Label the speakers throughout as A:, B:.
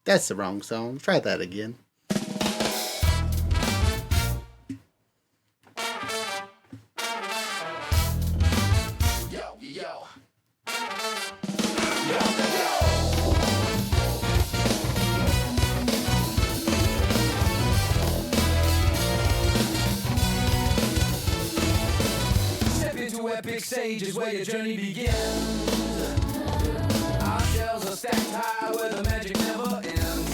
A: That's the wrong song. Try that again.
B: Epic stage is where your journey begins. Our shells are stacked high where the magic never ends.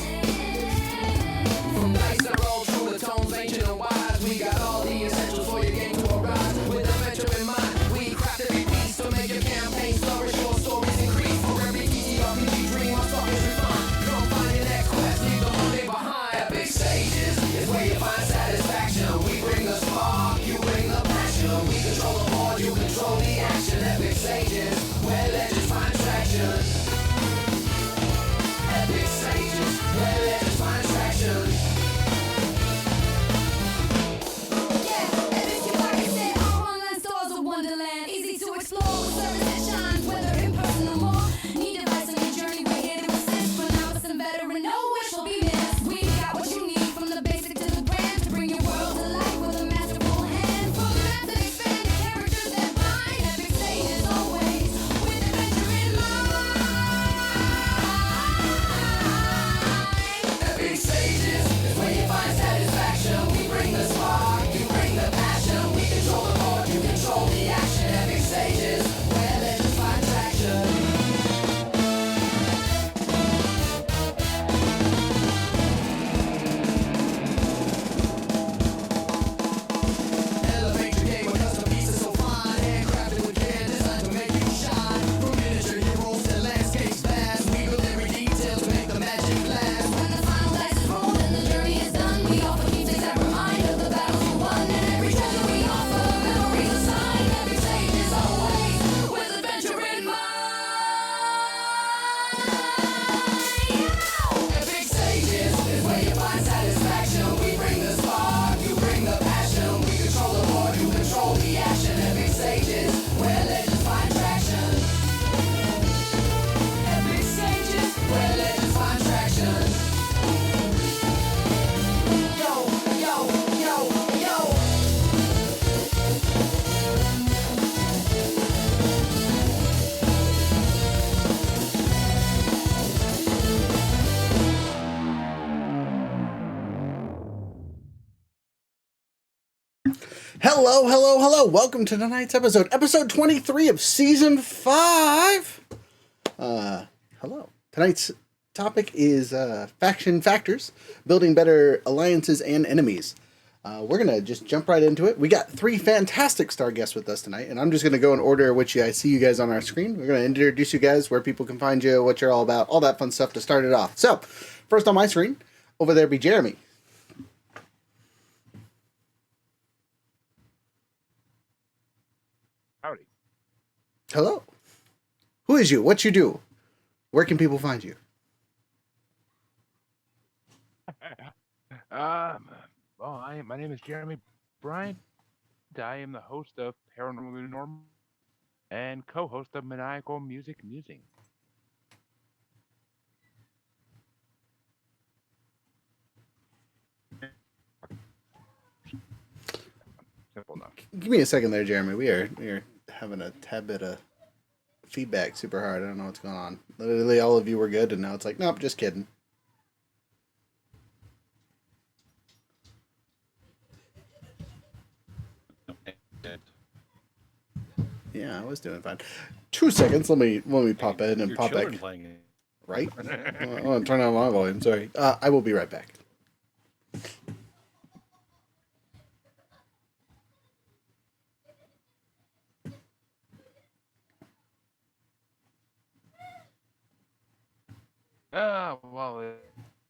B: From dice that roll through the tones, ancient and wise, we got all the essentials for your game to arise. With adventure in mind, we craft every piece to make your campaign flourish, your stories increase. For every TTRPG dream, our stalkers refine. Come find your next quest, leave the Monday behind. Epic stages is where you find satisfaction. We bring the spark, you bring the passion. We control the board, you control the action. Epic stages, where legends find traction. Epic stages, where legends find traction.
C: Yeah, epic is like I said, our online stores of Wonderland. Easy to explore with service that shines, whether in person or more. Need advice on your journey, we're here to assist. For novice and veteran, no wish will be missed. We've got what you need from the basic to the grand to bring your world to life with a masterful hand. From maps that expand to characters that bind. Epic stages always with adventure in mind.
B: Epic stages is where you find satisfaction. We bring the spark, you bring the passion. We control the board, you control the action. Epic stages, where legends find traction. Elevate your game with custom pieces so fine. Handcrafted with care, designed to make you shine. From miniature heroes to landscapes vast, we build every detail to make the magic last.
C: When the final dice is rolled and the journey is done, we offer keepsakes that remind of the battles we won. And every treasure we offer, memories assigned. Epic stages always with adventure in mind.
B: Epic stages is where you find satisfaction. We bring the spark, you bring the passion. We control the board, you control the action. Epic stages, where legends find traction. Epic stages, where legends find traction. Yo, yo, yo, yo.
A: Hello, hello, hello. Welcome to tonight's episode 23 of season 5. Hello. Tonight's topic is faction factors, building better alliances and enemies. We're going to just jump right into it. We got 3 fantastic star guests with us tonight, and I'm just going to go in order which I see you guys on our screen. We're going to introduce you guys, where people can find you, what you're all about, all that fun stuff to start it off. So, first on my screen, over there be Jeremy.
D: Howdy.
A: Hello. Who is you? What you do? Where can people find you?
D: My name is Jeremy Bryant. I am the host of Paranormal Normal and co-host of Maniacal Music Musing. Simple enough.
A: Give me a second there, Jeremy. We are having a tad bit of feedback super hard. I don't know what's going on. Literally all of you were good, and now it's like, nope, just kidding. Yeah, I was doing fine. 2 seconds. Let me pop in and
E: Your
A: pop
E: children
A: back.
E: playing it.
A: Right? I want to turn on my volume. Sorry. I will be right back.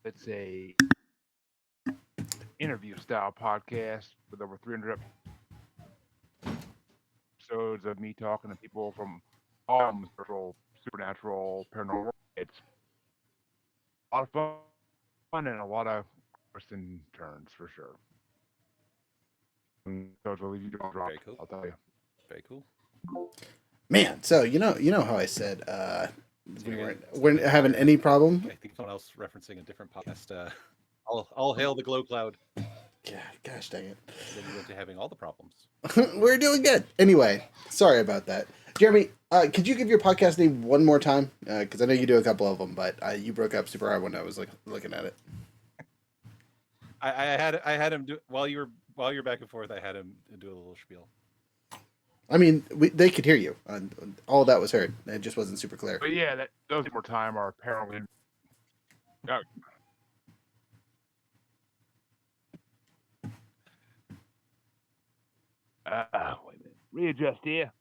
D: It's a interview style podcast with over 300 episodes of me talking to people from all spiritual, supernatural, paranormal. It's a lot of fun and a lot of twists and turns for sure. And so I'll leave you to drop.
E: Very cool.
D: I'll tell you.
E: Very cool.
A: Man, so you know how I said weren't having any problem.
E: I think someone else referencing a different podcast. All hail the glow cloud.
A: Yeah, gosh dang it.
E: Then you went to having all the problems.
A: We're doing good. Anyway, sorry about that. Jeremy, could you give your podcast name one more time? Because I know you do a couple of them, but you broke up super hard when I was looking at it.
E: I had him do while you were back and forth. I had him do a little spiel.
A: I mean, they could hear you. All of that was heard. It just wasn't super clear.
D: But yeah, those more time are apparently. Wait a minute. Readjust here.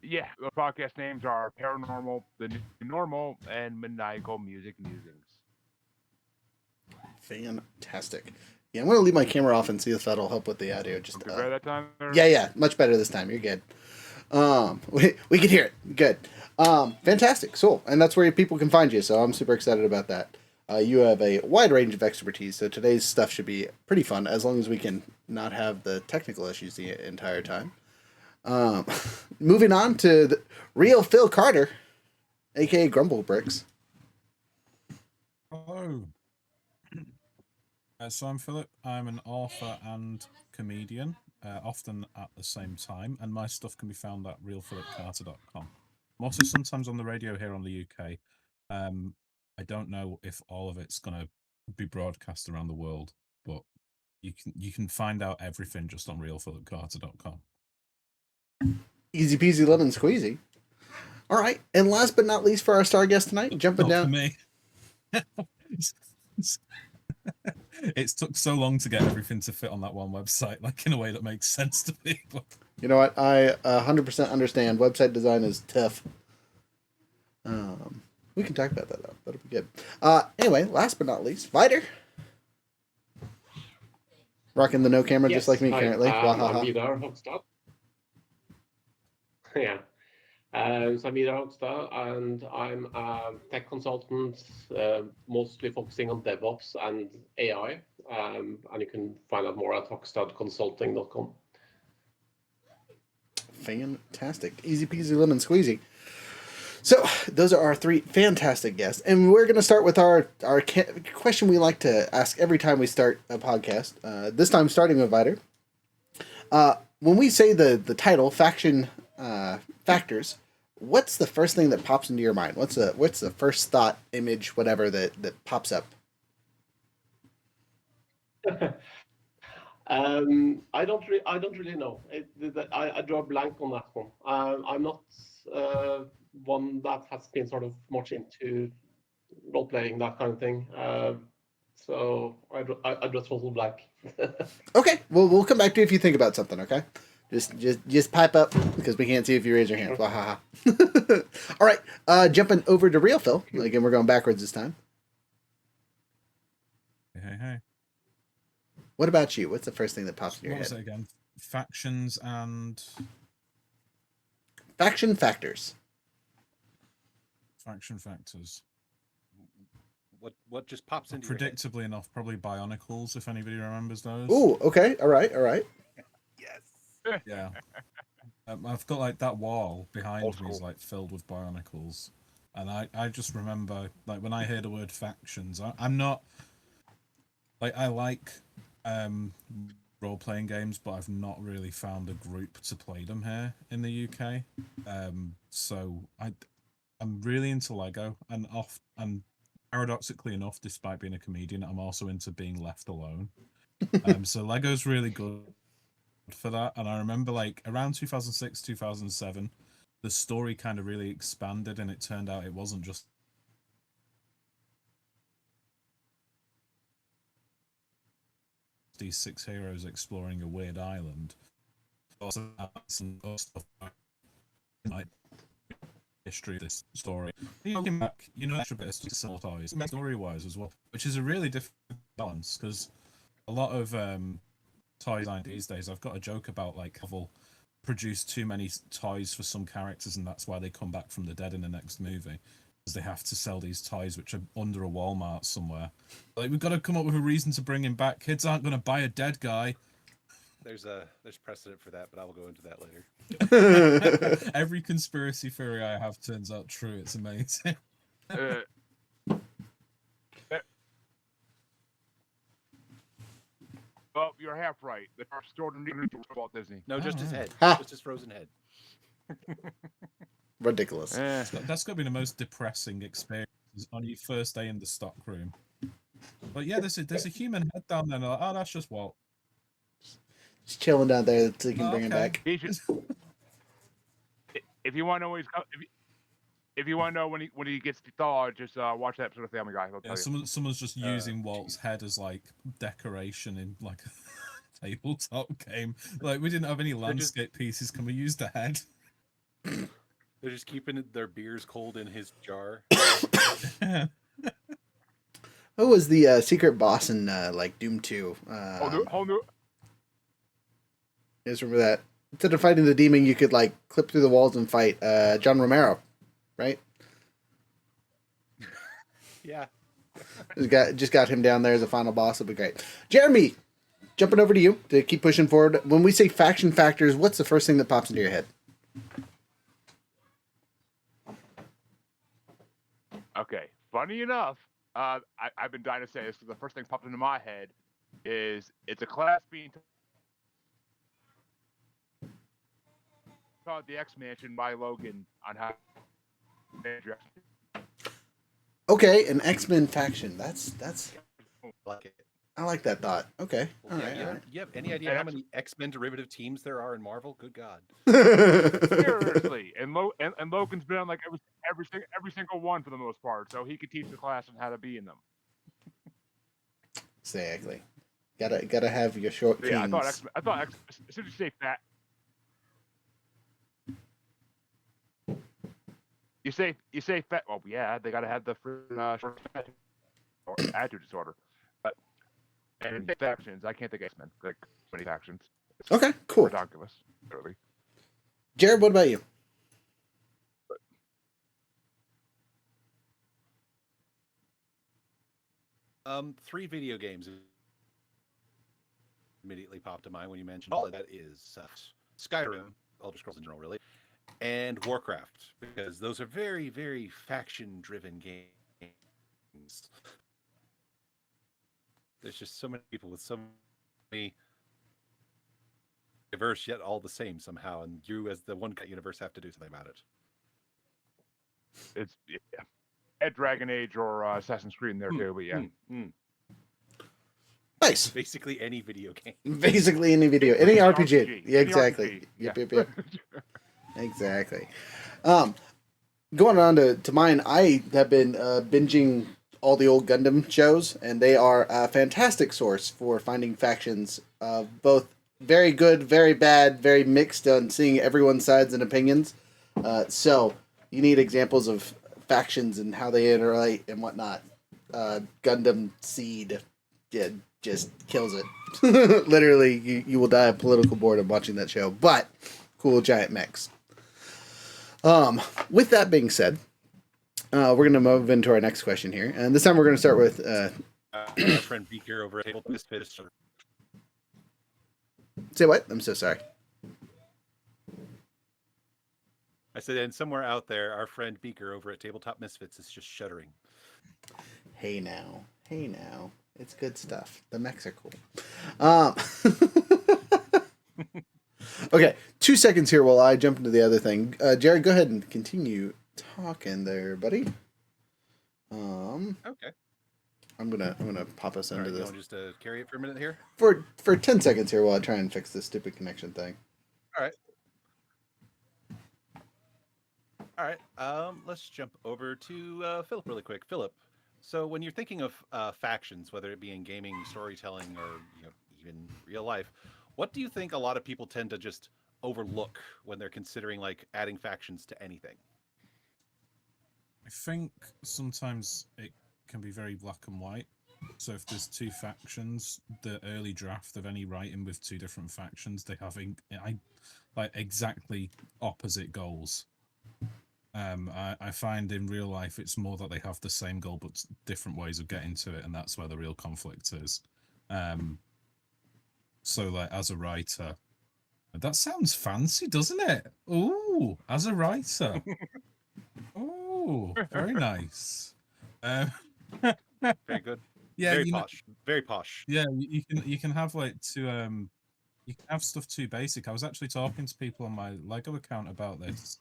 D: Yeah, the podcast names are Paranormal, The New Normal, and Maniacal Music Musings.
A: Fantastic. Yeah, I'm going to leave my camera off and see if that'll help with the audio. Just
D: better that time? Or?
A: Yeah, much better this time. You're good. We can hear it. Good. Fantastic. Cool. And that's where people can find you, so I'm super excited about that. You have a wide range of expertise, so today's stuff should be pretty fun, as long as we can not have the technical issues the entire time. Moving on to the real Phil Charter, a.k.a. Grumble Bricks.
F: Hello. So I'm Philip. I'm an author and comedian, often at the same time, and my stuff can be found at realphilipcarter.com. I'm also sometimes on the radio here on the UK. I don't know if all of it's going to be broadcast around the world, but you can find out everything just on realphilipcarter.com.
A: Easy peasy lemon squeezy. All right, and last but not least for our star guest tonight, jumping down.
F: For me. It's took so long to get everything to fit on that one website, like in a way that makes sense to people.
A: You know what? I 100% understand. Website design is tough. We can talk about that though. That'll be good. Anyway, last but not least, Vidar. Rocking the no camera just like me currently.
G: I'm Vidar Hokstad. Yeah. So I'm Vidar Hokstad, and I'm a tech consultant, mostly focusing on DevOps and AI. And you can find out more at hokstadconsulting.com.
A: Fantastic. Easy peasy lemon squeezy. So those are our three fantastic guests. And we're going to start with our question we like to ask every time we start a podcast. This time starting with Vidar. When we say the title, Faction Factors, what's the first thing that pops into your mind? What's the first thought, image, whatever that pops up?
G: I don't really know. I draw a blank on that one. I'm not one that has been sort of much into role playing, that kind of thing. So I just total blank.
A: Okay, well we'll come back to you if you think about something. Okay, just pipe up because we can't see if you raise your hand. All right, jumping over to real Phil. Again, we're going backwards this time.
F: Hey.
A: What about you? What's the first thing that pops in your head?
F: What was it again? Factions and...
A: Faction Factors.
F: Faction Factors.
E: What just pops into your head?
F: Predictably enough, probably Bionicles, if anybody remembers those.
A: Ooh, okay. All right.
E: Yes.
F: Yeah. I've got like that wall behind me is like filled with Bionicles. And I just remember, like, when I hear the word factions, I'm not... Like, I like... role-playing games, but I've not really found a group to play them here in the UK. So I'm really into Lego, and paradoxically enough, despite being a comedian, I'm also into being left alone. So Lego's really good for that. And I remember, like, around 2006, 2007, the story kind of really expanded, and it turned out it wasn't just these 6 heroes exploring a weird island. Also, some stuff like history of this story. Looking back, extra bit of story-wise as well, which is a really difficult balance because a lot of toy design these days, I've got a joke about like Marvel produced too many toys for some characters, and that's why they come back from the dead in the next movie. They have to sell these toys which are under a Walmart somewhere. Like, we've got to come up with a reason to bring him back. Kids aren't going to buy a dead guy.
E: There's precedent for that, but I will go into that later.
F: Every conspiracy theory I have turns out true. It's amazing.
D: uh, well, you're half right. The first Jordan into Walt Disney.
E: No, just his
F: Oh.
E: head.
A: Ha!
E: Just his frozen head.
A: Ridiculous.
F: That's got to be the most depressing experience on your first day in the stock room. But yeah, there's a human head down there. And they're like, oh, that's just Walt.
A: Just chilling down there so you can bring him
F: Okay.
A: back.
D: He should, if you want to know when he's if you want to know when he gets thawed, just watch that episode of Family Guy. He'll
F: Yeah,
D: tell you.
F: someone's just using Walt's head as like decoration in like a tabletop game. Like we didn't have any landscape pieces. Can we use the head?
E: They're just keeping their beers cold in his jar.
A: Who was the secret boss in like Doom 2?
D: Whole new.
A: You guys remember that? Instead of fighting the demon, you could like clip through the walls and fight John Romero, right?
E: Yeah.
A: Just got him down there as a final boss. It'll be great. Jeremy, jumping over to you to keep pushing forward. When we say faction factors, what's the first thing that pops into your head?
D: Okay. Funny enough, I've been dying to say this because the first thing popped into my head is it's a class being called the X Mansion by Logan on how.
A: Okay, an X-Men faction. That's
E: Like it.
A: I like that thought. Okay, all
E: Yeah,
A: right.
E: you,
A: All right.
E: you have any idea how many X-Men derivative teams there are in Marvel? Good God.
D: Seriously, and Logan's been on like every single one for the most part, so he could teach the class on how to be in them.
A: Exactly. Gotta have your short
D: But yeah,
A: kings.
D: I thought as soon as you say fat, you say fat. Well, yeah, they gotta have the short fat or attitude disorder. But and factions, I can't think of X-Men like many factions. It's
A: Okay, cool.
D: ridiculous, really.
A: Jared, what about you?
E: Three video games immediately popped to mind when you mentioned all that is Skyrim, Elder Scrolls in general, really, and Warcraft, because those are very, very faction-driven games. There's just so many people with so many diverse yet all the same somehow, and you, as the one cut universe, have to do something about it.
D: It's at Dragon Age or Assassin's Creed in there too, but yeah.
A: Nice.
E: Basically any video game.
A: Basically any video, any RPG.
D: RPG.
A: Yeah,
D: Any
A: exactly.
D: RPG,
A: Yep. Exactly. Going on to mine, I have been binging all the old Gundam shows, and they are a fantastic source for finding factions of both very good, very bad, very mixed on seeing everyone's sides and opinions. So you need examples of factions and how they interrelate and whatnot. Gundam Seed just kills it. Literally, you will die of political boredom watching that show, but cool giant mix. With that being said, we're going to move into our next question here. And this time we're going to start with...
E: My friend Beaker over at Table Misfits.
A: Say what? I'm so sorry.
E: I said, and somewhere out there, our friend Beaker over at Tabletop Misfits is just shuddering.
A: Hey now. It's good stuff. The mechs are cool. Okay, 2 seconds here while I jump into the other thing. Jared, go ahead and continue talking there, buddy.
E: Okay.
A: I'm gonna pop us into
E: You
A: this
E: want just carry it for a minute here?
A: for 10 seconds here while I try and fix this stupid connection thing.
E: All right. Let's jump over to Philip really quick. Philip, so when you're thinking of factions, whether it be in gaming, storytelling, or even real life, what do you think a lot of people tend to just overlook when they're considering like adding factions to anything?
F: I think sometimes it can be very black and white. So if there's two factions, the early draft of any writing with two different factions, they have exactly opposite goals. I find in real life it's more that they have the same goal but different ways of getting to it, and that's where the real conflict is. So like as a writer, that sounds fancy, doesn't it? Ooh, as a writer. Ooh. Oh, very nice.
E: Very good.
F: Yeah,
E: Very
F: you know,
E: posh. Very posh.
F: yeah, you can have like you can have stuff too basic. I was actually talking to people on my Lego account about this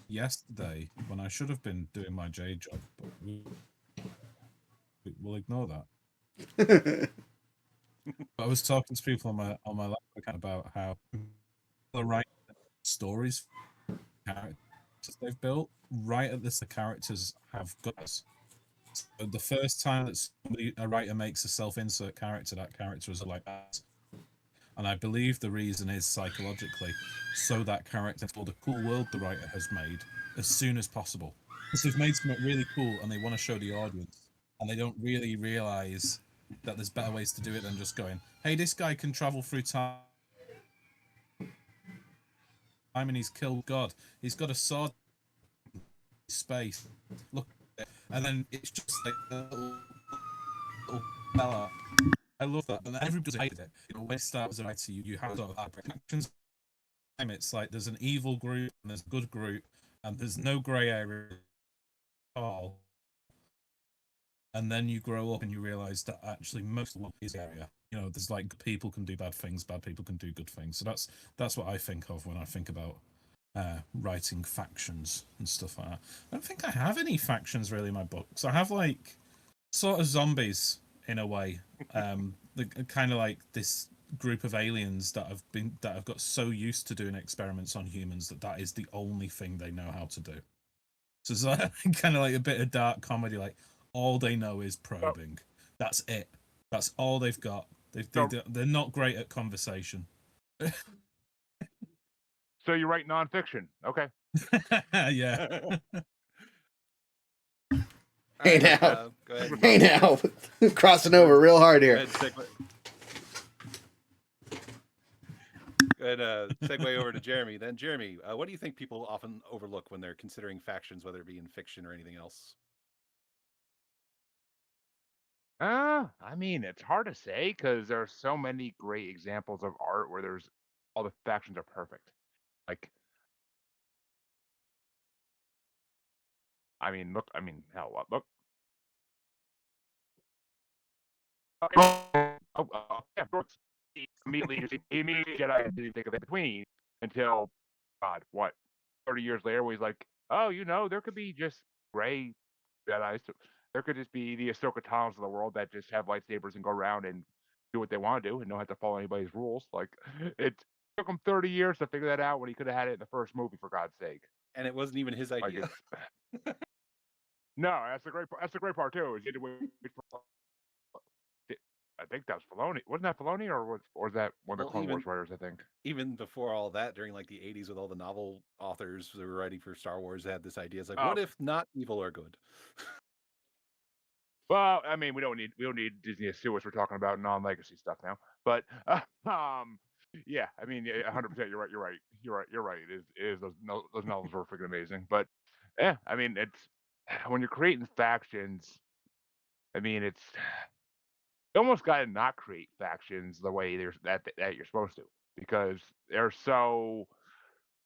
F: yesterday when I should have been doing my J job, but we'll ignore that. But I was talking to people on my Lego account about how the right stories characters they've built right at this the characters have guts. So the first time that a writer makes a self-insert character, that character is like that. And I believe the reason is psychologically, so that character for the cool world the writer has made as soon as possible. Because they've made something really cool and they want to show the audience, and they don't really realize that there's better ways to do it than just going, hey, this guy can travel through time and he's killed God. He's got a sword in space. Look at it. And then it's just like a little fella. I love that. And everybody hated it. You know, when it starts as a writer, you have sort of actions. It's like there's an evil group and there's a good group, and there's no grey area at all. And then you grow up and you realize that actually most of the world is the area. You know, there's like people can do bad things, bad people can do good things. So that's what I think of when I think about writing factions and stuff like that. I don't think I have any factions really in my books. I have like sort of zombies in a way. The kind of like this group of aliens that have got so used to doing experiments on humans that is the only thing they know how to do. So it's like kind of like a bit of dark comedy. Like all they know is probing. That's it. That's all they've got. They're not great at conversation.
D: So you write nonfiction, okay?
F: Yeah.
A: Hey
E: All right,
A: now.
E: go ahead.
A: Hey now. Crossing over real hard
E: Go
A: here.
E: ahead, segue over to Jeremy. Then, Jeremy, what do you think people often overlook when they're considering factions, whether it be in fiction or anything else?
D: I mean, it's hard to say because there are so many great examples of art where there's all the factions are perfect. Like, I mean, look, I mean, hell, look. Yeah, of course. He immediately Jedi didn't think of it between until, God, what, 30 years later, where he's like, oh, you know, there could be just gray Jedi. So there could just be the Ahsoka Tans of the world that just have lightsabers and go around and do what they want to do and don't have to follow anybody's rules. Like, it took him 30 years to figure that out when he could have had it in the first movie, for God's sake.
E: And it wasn't even his
D: Like,
E: idea.
D: no, that's the great part too. Is you had to wait for. I think that was Filoni. Wasn't that Filoni, or was that one of the Clone Wars writers? I think.
E: Even before all that, during like the 80s, with all the novel authors who were writing for Star Wars, had this idea. It's like, what if not evil or good?
D: Well, I mean, we don't need Disney to sue us. We're talking about non-legacy stuff now. But yeah, I mean, 100%. You're right. It is those novels were freaking amazing. But yeah, I mean, it's when you're creating factions. I mean, it's you almost got to not create factions the way that you're supposed to, because they're so.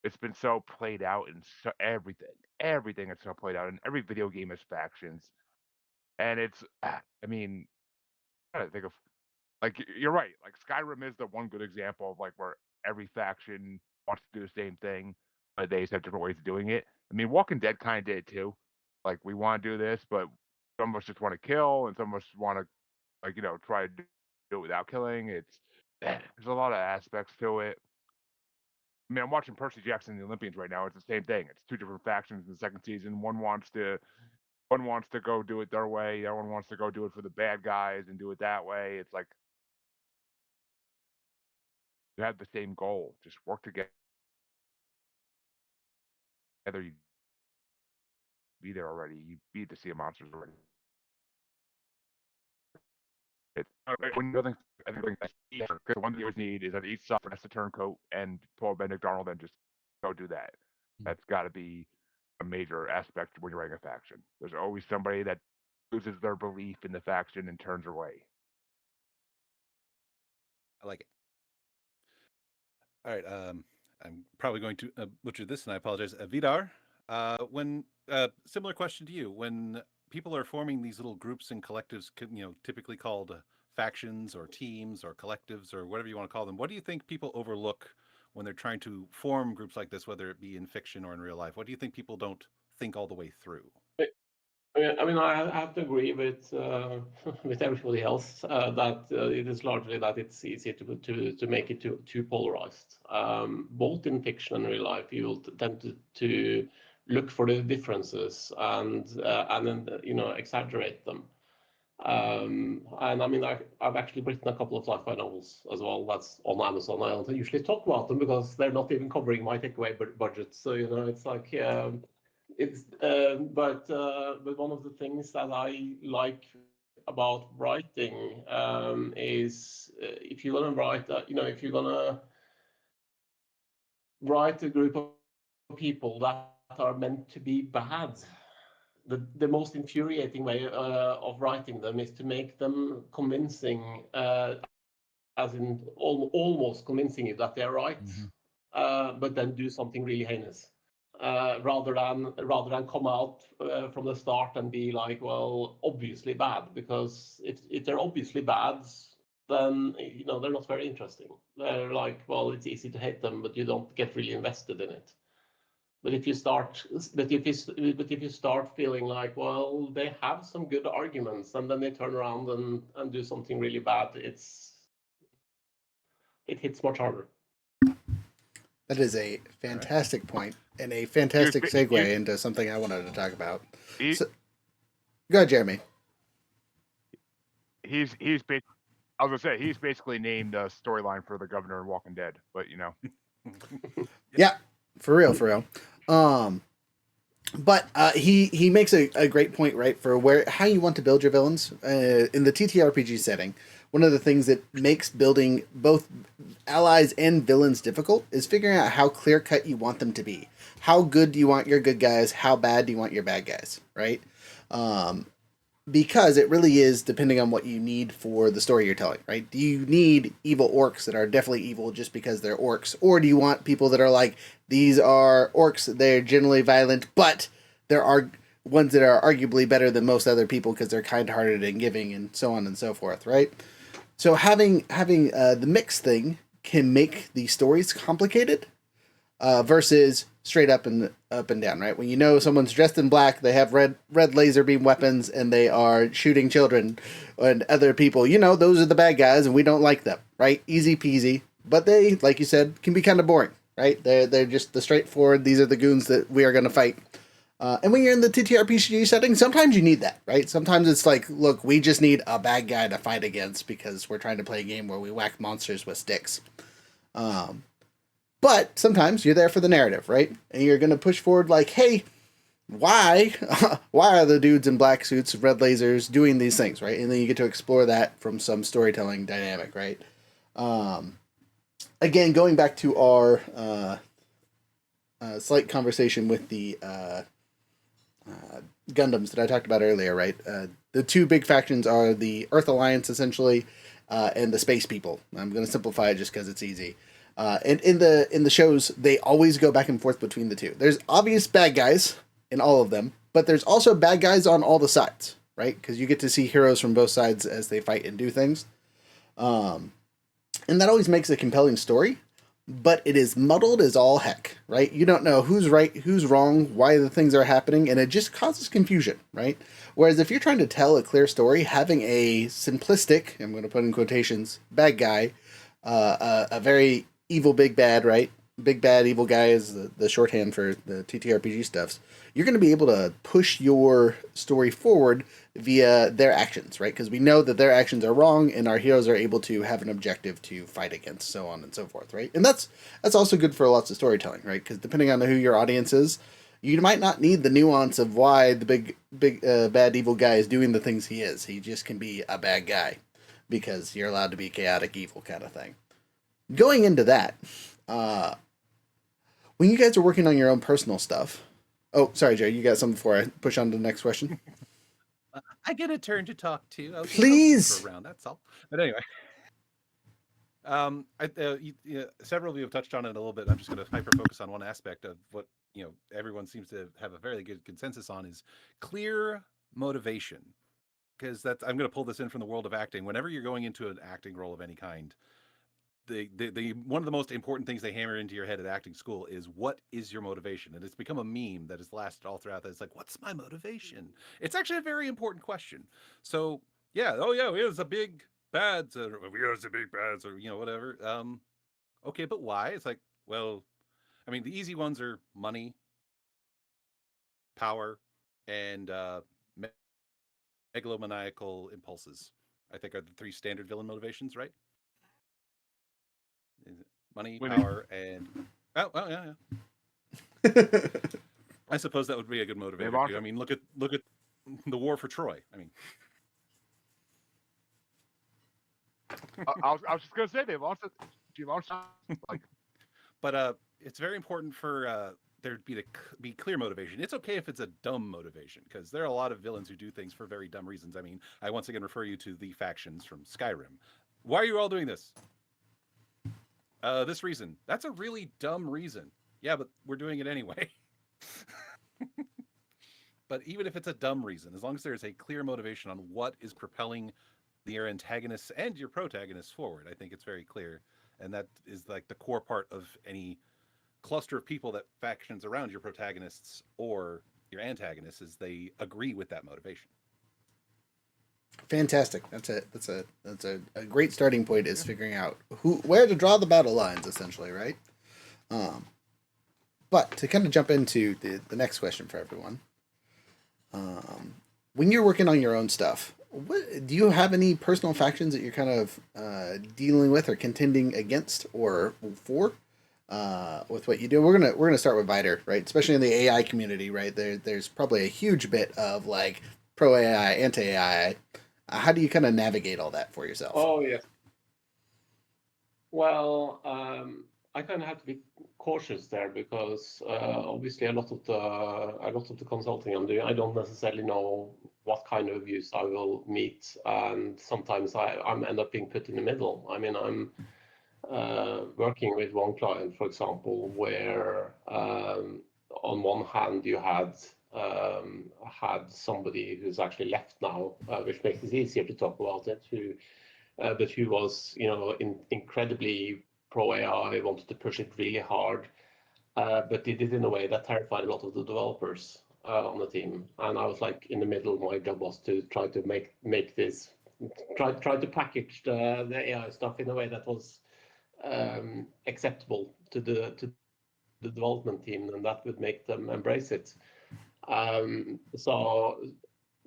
D: It's been so played out in so everything is so played out, and every video game has factions, and it's. I mean, I gotta think of like you're right. Like Skyrim is the one good example of like where every faction wants to do the same thing, but they just have different ways of doing it. I mean, Walking Dead kind of did it too. Like we want to do this, but some of us just want to kill, and some of us want to like try to do it without killing. It's there's a lot of aspects to it. I mean, I'm watching Percy Jackson and the Olympians right now. It's the same thing. It's two different factions in the second season. One wants to go do it their way. The other one wants to go do it for the bad guys and do it that way. It's like you have the same goal. Just work together. You be there already. You beat the Sea of Monsters already. It's when you're building everything. The one thing you always need is that each software has to turncoat and pull a Benedict Arnold and just go do that. That's got to be a major aspect when you're writing a faction. There's always somebody that loses their belief in the faction and turns away.
E: I like it. All right. I'm probably going to butcher this, and I apologize. Vidar, When similar question to you, when people are forming these little groups and collectives, typically called factions or teams or collectives or whatever you want to call them, what do you think people overlook when they're trying to form groups like this, whether it be in fiction or in real life? What do you think people don't think all the way through?
G: I have to agree with with everybody else that it is largely that it's easy to make it too polarized. Both in fiction and real life, you will tend to look for the differences and then exaggerate them. And I've actually written a couple of sci-fi novels as well. That's on Amazon. I don't usually talk about them because they're not even covering my takeaway budget. So it's like. It's but one of the things that I like about writing is if you're gonna write, if you're gonna write a group of people that are meant to be bad, the most infuriating way of writing them is to make them convincing, as in almost convincing you that they're right, but then do something really heinous. Rather than come out from the start and be like, well, obviously bad, because if they're obviously bad, then they're not very interesting. They're like, well, it's easy to hate them, but you don't get really invested in it. But if you start feeling like, well, they have some good arguments, and then they turn around and do something really bad, it hits much harder.
A: That is a fantastic point and a fantastic segue into something I wanted to talk about. So, go ahead, Jeremy.
D: He's basically, I was gonna say he's basically named a storyline for the governor in Walking Dead, but
A: Yeah, for real. But he makes a great point, right, for how you want to build your villains in the TTRPG setting. One of the things that makes building both allies and villains difficult is figuring out how clear cut you want them to be. How good do you want your good guys? How bad do you want your bad guys? Right? Because it really is depending on what you need for the story you're telling, right? Do you need evil orcs that are definitely evil just because they're orcs? Or do you want people that are like, these are orcs, they're generally violent, but there are ones that are arguably better than most other people because they're kind-hearted and giving and so on and so forth, right? So having the mix thing can make the stories complicated versus straight up and down, right? When someone's dressed in black, they have red laser beam weapons, and they are shooting children and other people, those are the bad guys, and we don't like them, right? Easy peasy. But they, like you said, can be kind of boring, right? They're just the straightforward, these are the goons that we are going to fight. And when you're in the TTRPG setting, sometimes you need that, right? Sometimes it's like, look, we just need a bad guy to fight against because we're trying to play a game where we whack monsters with sticks. But sometimes you're there for the narrative, right? And you're going to push forward like, hey, why are the dudes in black suits, red lasers doing these things, right? And then you get to explore that from some storytelling dynamic, right? Again, going back to our slight conversation with the Gundams that I talked about earlier, right? The two big factions are the Earth Alliance, essentially, and the Space People. I'm going to simplify it just because it's easy. And in the shows, they always go back and forth between the two. There's obvious bad guys in all of them, but there's also bad guys on all the sides, right? Because you get to see heroes from both sides as they fight and do things. And that always makes a compelling story, but it is muddled as all heck, right? You don't know who's right, who's wrong, why the things are happening, and it just causes confusion, right? Whereas if you're trying to tell a clear story, having a simplistic, I'm going to put in quotations, bad guy, a very evil big bad, right? Big bad evil guy is the shorthand for the TTRPG stuffs. You're going to be able to push your story forward via their actions, right? Because we know that their actions are wrong, and our heroes are able to have an objective to fight against, so on and so forth, right? And that's also good for lots of storytelling, right? Because depending on who your audience is, you might not need the nuance of why the big bad evil guy is doing the things he is. He just can be a bad guy because you're allowed to be chaotic evil kind of thing. Going into that, when you guys are working on your own personal stuff... Oh, sorry, Joe, you got something before I push on to the next question?
E: I get a turn to talk too.
A: Please.
E: For a round, that's all. But anyway. Several of you have touched on it a little bit. I'm just going to hyper focus on one aspect of what everyone seems to have a very good consensus on is clear motivation. Because I'm going to pull this in from the world of acting. Whenever you're going into an acting role of any kind, the one of the most important things they hammer into your head at acting school is what is your motivation, and it's become a meme that has lasted all throughout that. It's like, what's my motivation? It's actually a very important question. So yeah, oh yeah, here's a big bads, or here's a big bads, or whatever. Okay, but why? It's like, well, I mean, the easy ones are money, power, and megalomaniacal impulses. I think are the three standard villain motivations, right? Money,
D: Women.
E: power, and yeah. I suppose that would be a good motivator.
D: also-
E: I mean, look at the war for Troy. I mean,
D: I was just gonna say they've also like
E: but it's very important for there to be clear motivation. It's okay if it's a dumb motivation, because there are a lot of villains who do things for very dumb reasons. I mean, I once again refer you to the factions from Skyrim. Why are you all doing this? This reason. That's a really dumb reason. Yeah, but we're doing it anyway. But even if it's a dumb reason, as long as there's a clear motivation on what is propelling your antagonists and your protagonists forward, I think it's very clear. And that is like the core part of any cluster of people that factions around your protagonists or your antagonists, is they agree with that motivation.
A: Fantastic. That's a great starting point, is figuring out where to draw the battle lines, essentially, right? But to kind of jump into the next question for everyone, when you're working on your own stuff, do you have any personal factions that you're kind of dealing with or contending against or for with what you do? We're gonna start with Vidar, right? Especially in the AI community, right? There's probably a huge bit of like pro AI, anti AI. How do you kind of navigate all that for yourself?
G: Oh yes. Well, I kind of have to be cautious there, because obviously a lot of the consulting I'm doing, I don't necessarily know what kind of views I will meet, and sometimes I'm end up being put in the middle. I mean, I'm working with one client, for example, where on one hand you had somebody who's actually left now, which makes it easier to talk about it, but who was incredibly pro AI, wanted to push it really hard, but did it in a way that terrified a lot of the developers on the team. And I was like in the middle. My job was to try to make this, try to package the AI stuff in a way that was acceptable to the development team, and that would make them embrace it. So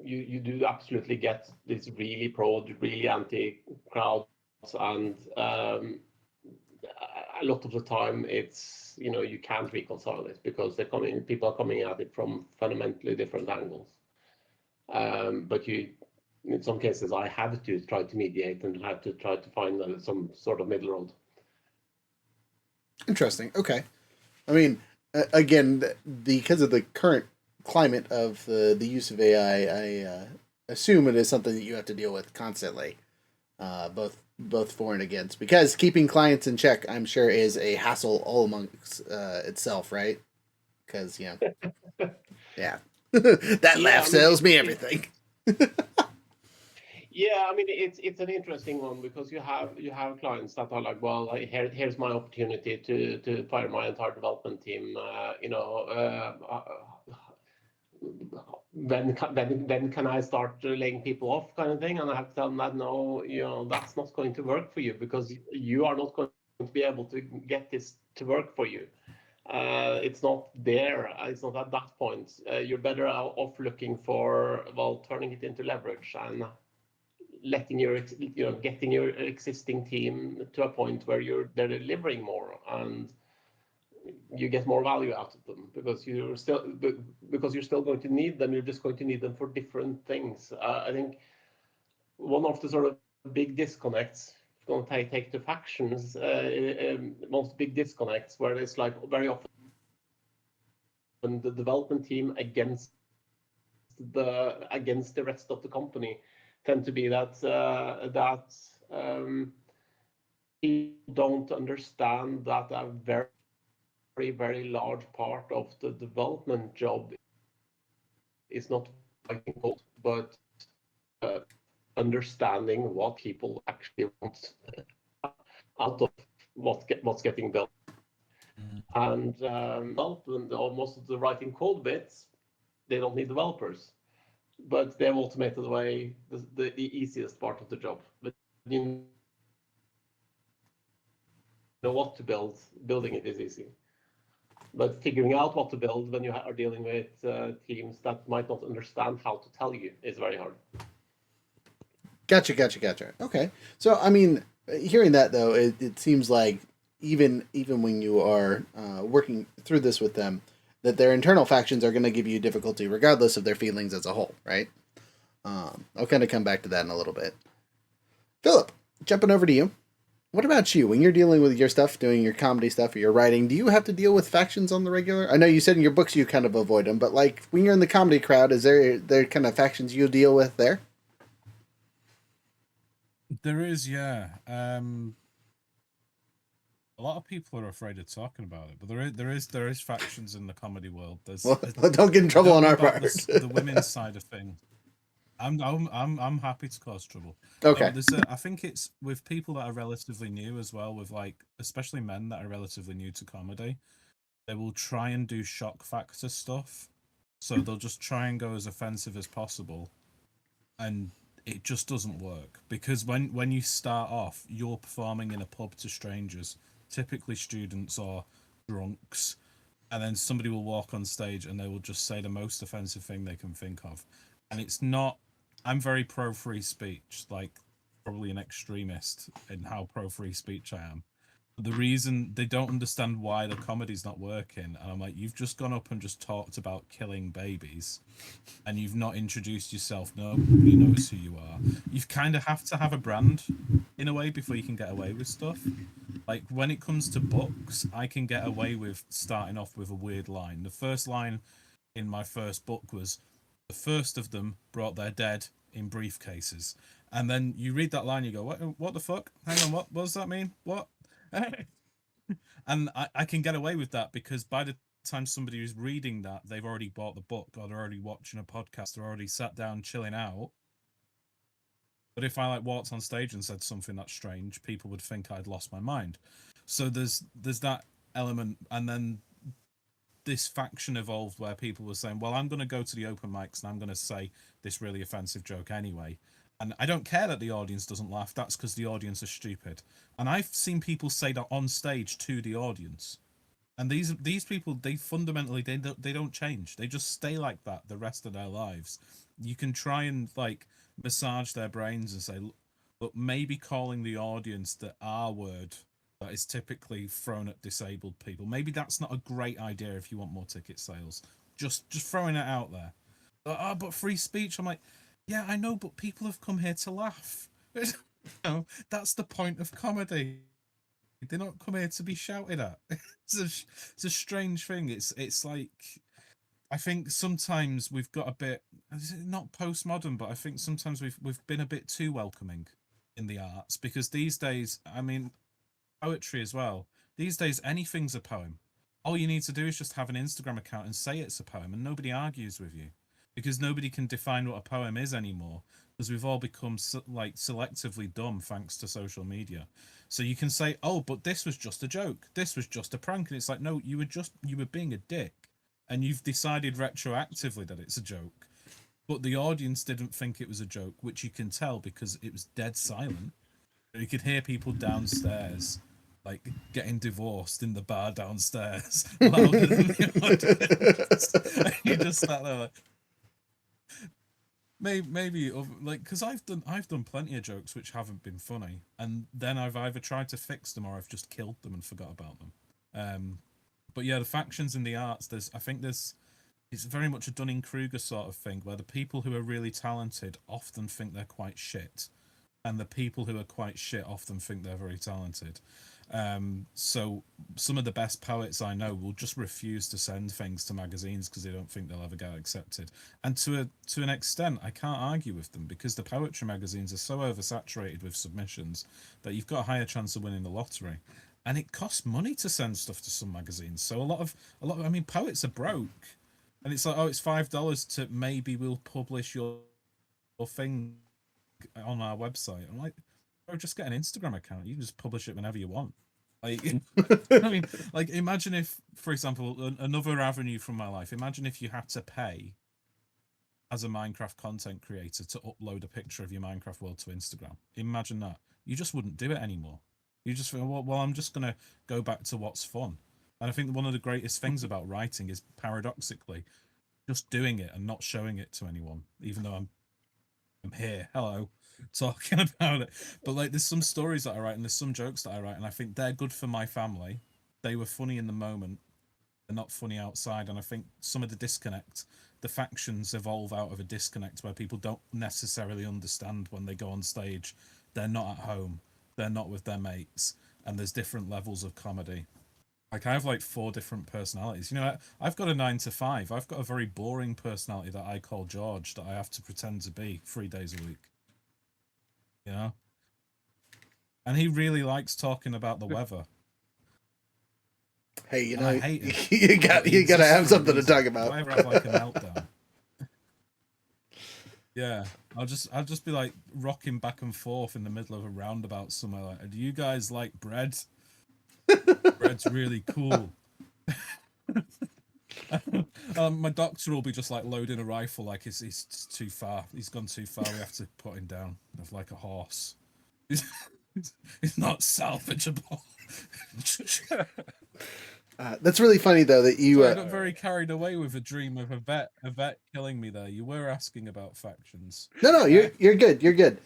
G: you do absolutely get this really pro, really anti crowds, and a lot of the time it's you can't reconcile it, because people are coming at it from fundamentally different angles. But in some cases I have to try to mediate and have to try to find some sort of middle road.
A: Interesting. Okay. I mean, again, because of the current climate of the use of AI, I assume it is something that you have to deal with constantly, both for and against. Because keeping clients in check, I'm sure, is a hassle all amongst itself, right? Because yeah, that laugh tells me everything.
G: Yeah, I mean it's an interesting one, because you have clients that are like, well, here's my opportunity to fire my entire development team. When can I start laying people off, kind of thing? And I have to tell them that no, that's not going to work for you, because you are not going to be able to get this to work for you. It's not there. It's not at that point. You're better off looking for, well, turning it into leverage and letting getting your existing team to a point where they're delivering more, and you get more value out of them, because you're still going to need them. You're just going to need them for different things. I think one of the sort of big disconnects, going to take the factions, most big disconnects, where it's like very often the development team against the rest of the company tend to be that people don't understand that a very, very large part of the development job is not writing code, but uh, understanding what people actually want out of what's getting built. And development, or most of the writing code bits, they don't need developers, but they've automated away the easiest part of the job. But you know what to build, building it is easy. But figuring out what to build when you are dealing with teams that might not understand how to tell you is very hard.
A: Gotcha. Okay. So, I mean, hearing that though, it seems like even when you are working through this with them, that their internal factions are going to give you difficulty regardless of their feelings as a whole, right? I'll kind of come back to that in a little bit. Philip, jumping over to you. What about you? When you're dealing with your stuff, doing your comedy stuff or your writing, do you have to deal with factions on the regular? I know you said in your books you kind of avoid them, but like when you're in the comedy crowd, is there kind of factions you deal with there?
F: There is, yeah. A lot of people are afraid of talking about it, but there is factions in the comedy world.
A: Well, don't get in trouble on our part.
F: The women's side of things. I'm happy to cause trouble.
A: Okay.
F: I think it's with people that are relatively new as well, with like especially men that are relatively new to comedy. They will try and do shock factor stuff, so they'll just try and go as offensive as possible, and it just doesn't work because when you start off, you're performing in a pub to strangers, typically students or drunks, and then somebody will walk on stage and they will just say the most offensive thing they can think of, and it's not. I'm very pro free speech, like probably an extremist in how pro free speech I am. But the reason they don't understand why the comedy's not working, and I'm like, you've just gone up and just talked about killing babies, and you've not introduced yourself. Nobody knows who you are. You kind of have to have a brand in a way before you can get away with stuff. Like when it comes to books, I can get away with starting off with a weird line. The first line in my first book was, the first of them brought their dead in briefcases. And then you read that line, you go, what the fuck? Hang on, what does that mean? What? And I can get away with that because by the time somebody is reading that, they've already bought the book or they're already watching a podcast, they're already sat down chilling out. But if I like walked on stage and said something that's strange, people would think I'd lost my mind. So there's that element, and then this faction evolved where people were saying, well, I'm going to go to the open mics and I'm going to say this really offensive joke anyway. And I don't care that the audience doesn't laugh. That's because the audience is stupid. And I've seen people say that on stage to the audience. And these people, they fundamentally, they don't change. They just stay like that the rest of their lives. You can try and like massage their brains and say, look, maybe calling the audience the R word that is typically thrown at disabled people. Maybe that's not a great idea if you want more ticket sales. Just throwing it out there. Oh, but free speech. I'm like, yeah, I know, but people have come here to laugh. That's the point of comedy. They don't come here to be shouted at. It's a strange thing. It's like, I think sometimes we've got a bit, not postmodern, but I think sometimes we've been a bit too welcoming in the arts, because these days, I mean, poetry as well. These days, anything's a poem. All you need to do is just have an Instagram account and say it's a poem, and nobody argues with you, because nobody can define what a poem is anymore, because we've all become like selectively dumb thanks to social media. So you can say, oh, but this was just a joke, this was just a prank, and it's like, no, you were being a dick, and you've decided retroactively that it's a joke, but the audience didn't think it was a joke, which you can tell because it was dead silent. You could hear people downstairs like getting divorced in the bar downstairs louder than the audience. You just sat there like, maybe like, because I've done plenty of jokes which haven't been funny, and then I've either tried to fix them or I've just killed them and forgot about them. But yeah, the factions in the arts, it's very much a Dunning-Kruger sort of thing, where the people who are really talented often think they're quite shit, and the people who are quite shit often think they're very talented. So some of the best poets I know will just refuse to send things to magazines because they don't think they'll ever get accepted. And to an extent, I can't argue with them because the poetry magazines are so oversaturated with submissions that you've got a higher chance of winning the lottery. And it costs money to send stuff to some magazines. So a lot of I mean, poets are broke, and it's like, oh, it's $5 to maybe we'll publish your thing on our website. I'm like, bro, just get an Instagram account. You can just publish it whenever you want. Like, I mean, like, imagine if, for example, another avenue from my life. Imagine if you had to pay as a Minecraft content creator to upload a picture of your Minecraft world to Instagram. Imagine that. You just wouldn't do it anymore. You just think, well, I'm just gonna go back to what's fun. And I think one of the greatest things about writing is paradoxically just doing it and not showing it to anyone, even though I'm here, hello, talking about it. But like, there's some stories that I write and there's some jokes that I write, and I think they're good for my family. They were funny in the moment. They're not funny outside. And I think some of the disconnect, the factions evolve out of a disconnect where people don't necessarily understand when they go on stage. They're not at home. They're not with their mates. And there's different levels of comedy. Like, I have like 4 different personalities. You know, I've got a 9 to 5. I've got a very boring personality that I call George that I have to pretend to be 3 days a week. You know? And he really likes talking about the weather.
A: Hey, you
F: And
A: know,
F: I hate him.
A: you got
F: He's
A: to
F: just
A: have
F: for a
A: something to
F: reason.
A: talk
F: If
A: about.
F: I ever have like a meltdown. Yeah, I'll just be like rocking back and forth in the middle of a roundabout somewhere. Like, do you guys like bread? Bread's really cool. My doctor will be just like loading a rifle, like he's too far. He's gone too far. We have to put him down. Of like a horse. He's not salvageable.
A: That's really funny though that you.
F: I got very carried away with a dream of a vet killing me there. You were asking about factions.
A: No, you're good. You're good.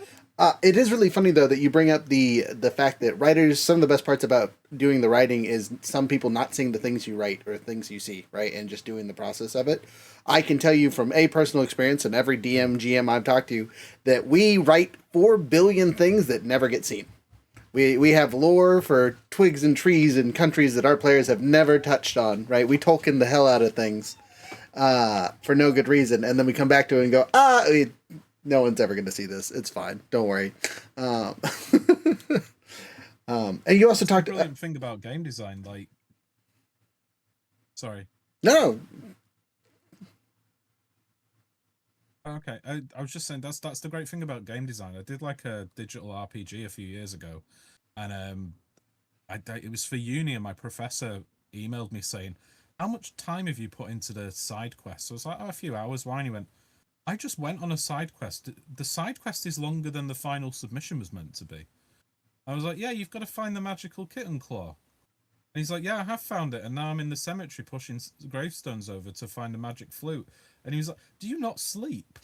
A: It is really funny though that you bring up the fact that writers. Some of the best parts about doing the writing is some people not seeing the things you write or things you see, right, and just doing the process of it. I can tell you from a personal experience, and every DM, GM I've talked to, that we write 4 billion things that never get seen. We have lore for twigs and trees and countries that our players have never touched on, right? We Tolkien the hell out of things for no good reason, and then we come back to it and go, no one's ever going to see this. It's fine. Don't worry. And you also talked...
F: The brilliant thing about game design, like... Sorry.
A: No.
F: Okay, I was just saying that's the great thing about game design. I did like a digital RPG a few years ago, and it was for uni, and my professor emailed me saying, "How much time have you put into the side quest?" So I was like, "Oh, a few hours." Why? And he went, "I just went on a side quest. The side quest is longer than the final submission was meant to be." I was like, "Yeah, you've got to find the magical kitten claw." And he's like, "Yeah, I have found it, and now I'm in the cemetery pushing gravestones over to find the magic flute." And he was like, "Do you not sleep?"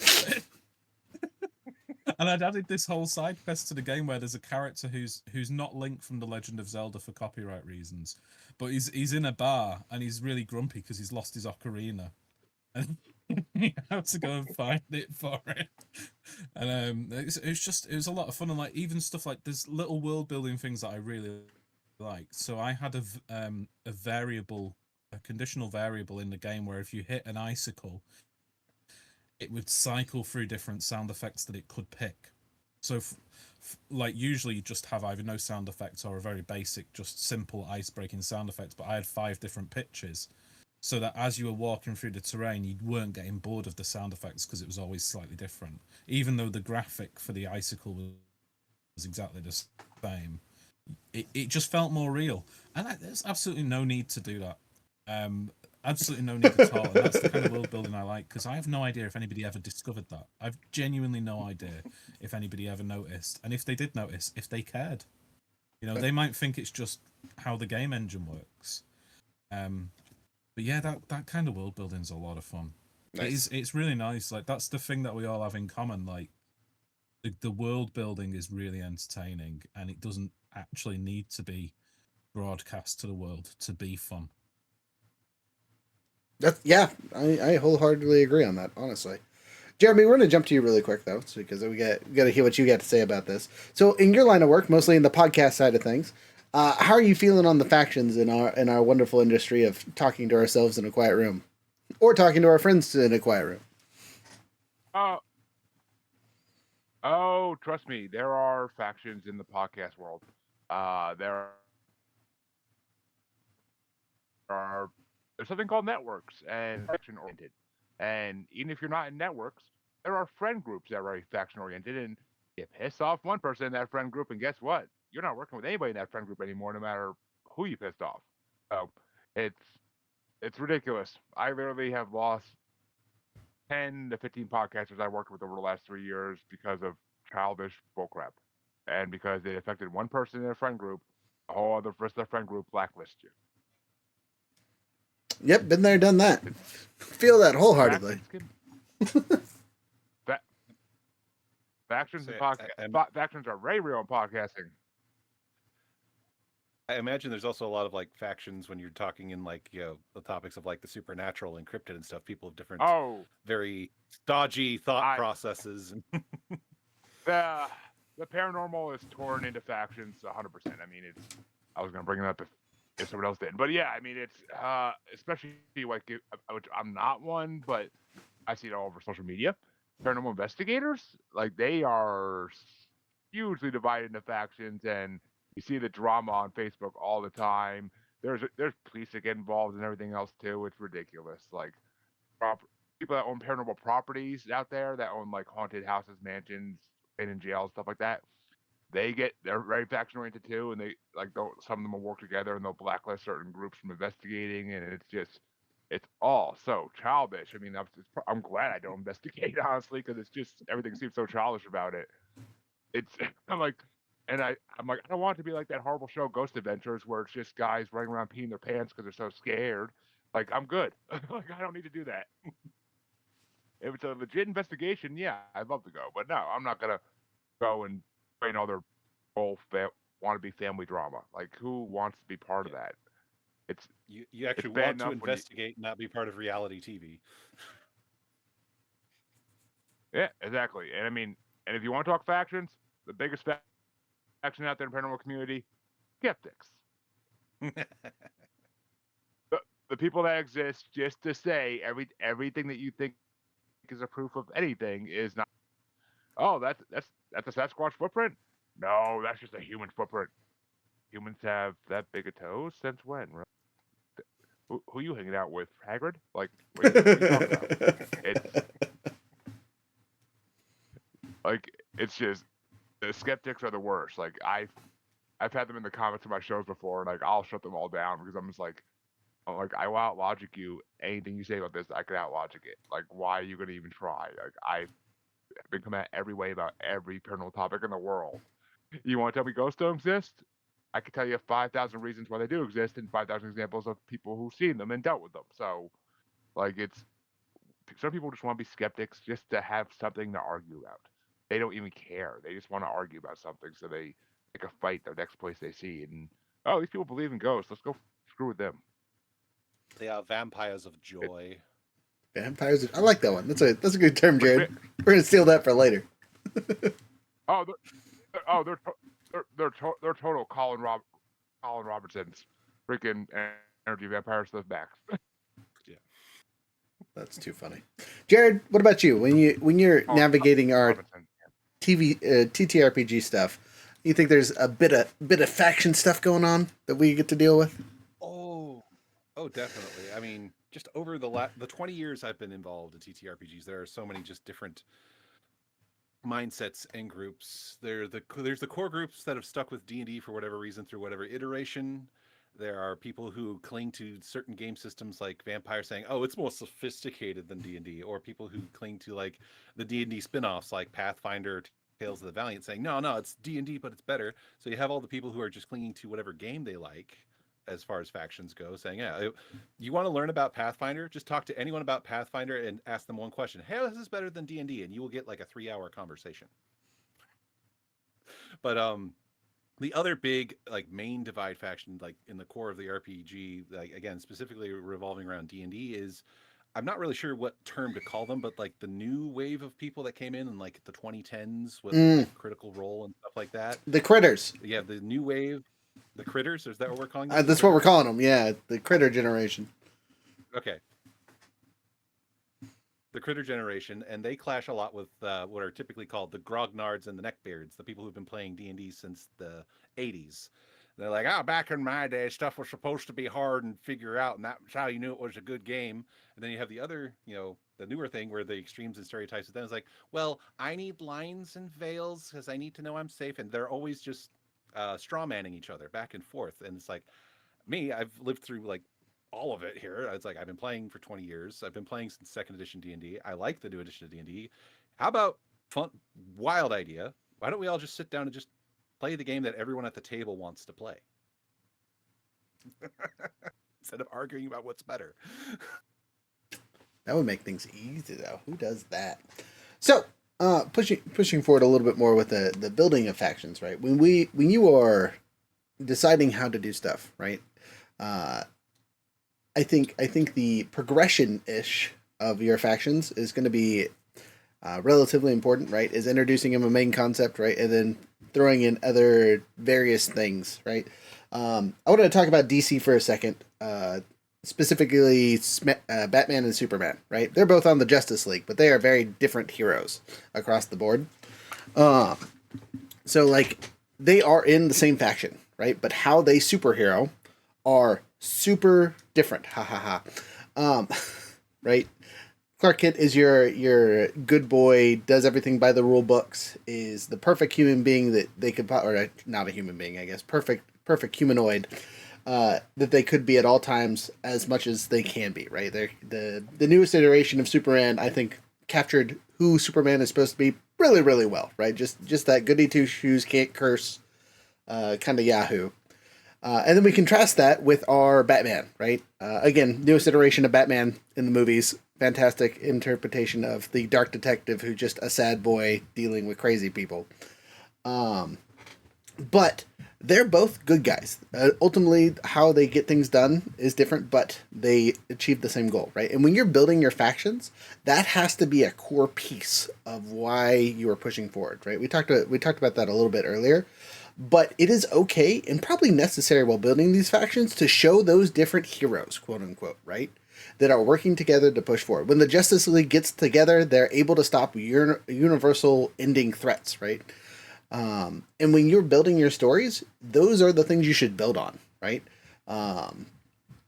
F: And I'd added this whole side quest to the game where there's a character who's not linked from The Legend of Zelda for copyright reasons, but he's in a bar and he's really grumpy because he's lost his ocarina, and you have to go and find it for it. And it was a lot of fun, and like even stuff like there's little world building things that I really like. So I had a conditional variable in the game where if you hit an icicle, it would cycle through different sound effects that it could pick. So like usually you just have either no sound effects or a very basic, just simple ice breaking sound effects, but I had 5 different pitches so that as you were walking through the terrain, you weren't getting bored of the sound effects because it was always slightly different, even though the graphic for the icicle was exactly the same. It just felt more real, and there's absolutely no need to do that. Absolutely no need at all. And that's the kind of world building I like, because I have no idea if anybody ever discovered that. I've genuinely no idea if anybody ever noticed, and if they did notice, if they cared. You know, they might think it's just how the game engine works. But yeah, that kind of world building is a lot of fun. Nice. It's really nice. Like that's the thing that we all have in common. Like the world building is really entertaining, and it doesn't actually need to be broadcast to the world to be fun.
A: I wholeheartedly agree on that, honestly. Jeremy, we're going to jump to you really quick, though, because we got to hear what you got to say about this. So in your line of work, mostly in the podcast side of things, How are you feeling on the factions in our wonderful industry of talking to ourselves in a quiet room, or talking to our friends in a quiet room?
D: Uh, oh, trust me, there are factions in the podcast world. There are there's something called networks and faction oriented. And even if you're not in networks, there are friend groups that are very faction oriented. And you piss off one person in that friend group, and guess what? You're not working with anybody in that friend group anymore, no matter who you pissed off. So it's it's ridiculous. I literally have lost 10 to 15 podcasters I worked with over the last 3 years because of childish bullcrap. And because it affected one person in a friend group, the whole other rest of the friend group blacklists you.
A: Yep, been there, done that. Feel that wholeheartedly.
D: Factions
E: So,
D: and factions are very real in podcasting.
E: I imagine there's also a lot of like factions when you're talking in like the topics of like the supernatural, encrypted, and stuff. People have different, very stodgy thought processes.
D: The paranormal is torn into factions 100%. I mean, I was gonna bring it up if someone else did, but yeah, I mean, it's especially like which I'm not one, but I see it all over social media. Paranormal investigators, like they are hugely divided into factions, and you see the drama on Facebook all the time. There's police that get involved and everything else too. It's ridiculous. Like people that own paranormal properties out there that own like haunted houses, mansions, and in jails, stuff like that. They're very faction oriented too, and some of them will work together and they'll blacklist certain groups from investigating, and it's all so childish. I mean, I'm glad I don't investigate honestly, because it's just everything seems so childish about it. I'm like, I'm like, I don't want it to be like that horrible show Ghost Adventures where it's just guys running around peeing their pants because they're so scared. Like, I'm good. Like, I don't need to do that. If it's a legit investigation, yeah, I'd love to go. But no, I'm not gonna go and train other whole wannabe family drama. Like, who wants to be part of that?
E: You actually want to investigate, and not be part of reality TV.
D: Yeah, exactly. And I mean, and if you want to talk factions, the biggest faction out there in the paranormal community, skeptics. The people that exist just to say everything that you think is a proof of anything is not. Oh, that's a Sasquatch footprint? No, that's just a human footprint. Humans have that big of toes since when? Right? Who are you hanging out with? Hagrid? Like, what are you talking about? It's just the skeptics are the worst. Like, I've had them in the comments of my shows before, and like I'll shut them all down because I'm like, I will out logic you. Anything you say about this, I can out logic it. Like, why are you gonna even try? Like, I've been coming at every way about every paranormal topic in the world. You want to tell me ghosts don't exist? I could tell you 5,000 reasons why they do exist and 5,000 examples of people who've seen them and dealt with them. So, like, some people just want to be skeptics just to have something to argue about. They don't even care. They just want to argue about something, so they pick a fight the next place they see. And these people believe in ghosts. Let's go screw with them.
E: They are vampires of joy.
A: Vampires. I like that one. That's a good term, Jared. We're gonna steal that for later.
D: They're total Colin Robertson's freaking energy vampires to the max.
A: Yeah, that's too funny. Jared, what about you? When you're navigating our TTRPG stuff, you think there's a bit of faction stuff going on that we get to deal with?
E: Oh, definitely. I mean, just over the 20 years I've been involved in TTRPGs, there are so many just different mindsets and groups. There's the core groups that have stuck with D&D for whatever reason through whatever iteration. There are people who cling to certain game systems like Vampire, saying, "Oh, it's more sophisticated than D&D," or people who cling to like the D&D spin-offs like Pathfinder, Tales of the Valiant, saying, "No, it's D&D, but it's better." So you have all the people who are just clinging to whatever game they like. As far as factions go, saying, "Yeah, you want to learn about Pathfinder? Just talk to anyone about Pathfinder and ask them one question. Hey, is this better than D&D?" And you will get like a 3-hour conversation. But the other big like main divide faction, like in the core of the RPG, like again specifically revolving around D&D, is I'm not really sure what term to call them, but like the new wave of people that came in like the 2010s with like, Critical Role and stuff like that.
A: The critters.
E: Yeah, the new wave. The critters? Is that what we're calling them?
A: That's what we're calling them. Yeah, the critter generation.
E: Okay. The critter generation, and they clash a lot with what are typically called the grognards and the neckbeards, the people who've been playing D&D since the 80s. They're like, oh, back in my day, stuff was supposed to be hard and figure out, and that's how you knew it was a good game. And then you have the other, the newer thing where the extremes and stereotypes. Then it's like, well, I need lines and veils because I need to know I'm safe, and they're always just straw manning each other back and forth. And it's like, me, I've lived through like all of it here. It's like I've been playing for 20 years. I've been playing since second edition D&D. I like the new edition of D&D. How about fun, wild idea? Why don't we all just sit down and just play the game that everyone at the table wants to play? Instead of arguing about what's better.
A: That would make things easy, though. Who does that? So, pushing forward a little bit more with the building of factions, right? When you are deciding how to do stuff, right? I think the progression-ish of your factions is going to be relatively important, right? Is introducing them a main concept, right? And then throwing in other various things, right? I wanted to talk about DC for a second, specifically Batman and Superman, right? They're both on the Justice League, but they are very different heroes across the board. So, like, they are in the same faction, right? But how they superhero are super different. Ha ha ha. Right? Clark Kent is your good boy, does everything by the rule books, is the perfect human being that they could, or not a human being, I guess, perfect humanoid that they could be at all times as much as they can be, right? They're the newest iteration of Superman, I think, captured who Superman is supposed to be really, really well, right? Just that goody two shoes, can't curse, kind of Yahoo. And then we contrast that with our Batman, right? Again, newest iteration of Batman in the movies. Fantastic interpretation of the dark detective who's just a sad boy dealing with crazy people. But they're both good guys. Ultimately, how they get things done is different, but they achieve the same goal, right? And when you're building your factions, that has to be a core piece of why you are pushing forward, right? We talked about that a little bit earlier. But it is okay and probably necessary while building these factions to show those different heroes, quote unquote, right? That are working together to push forward. When the Justice League gets together, they're able to stop universal ending threats, right? And when you're building your stories, those are the things you should build on, right?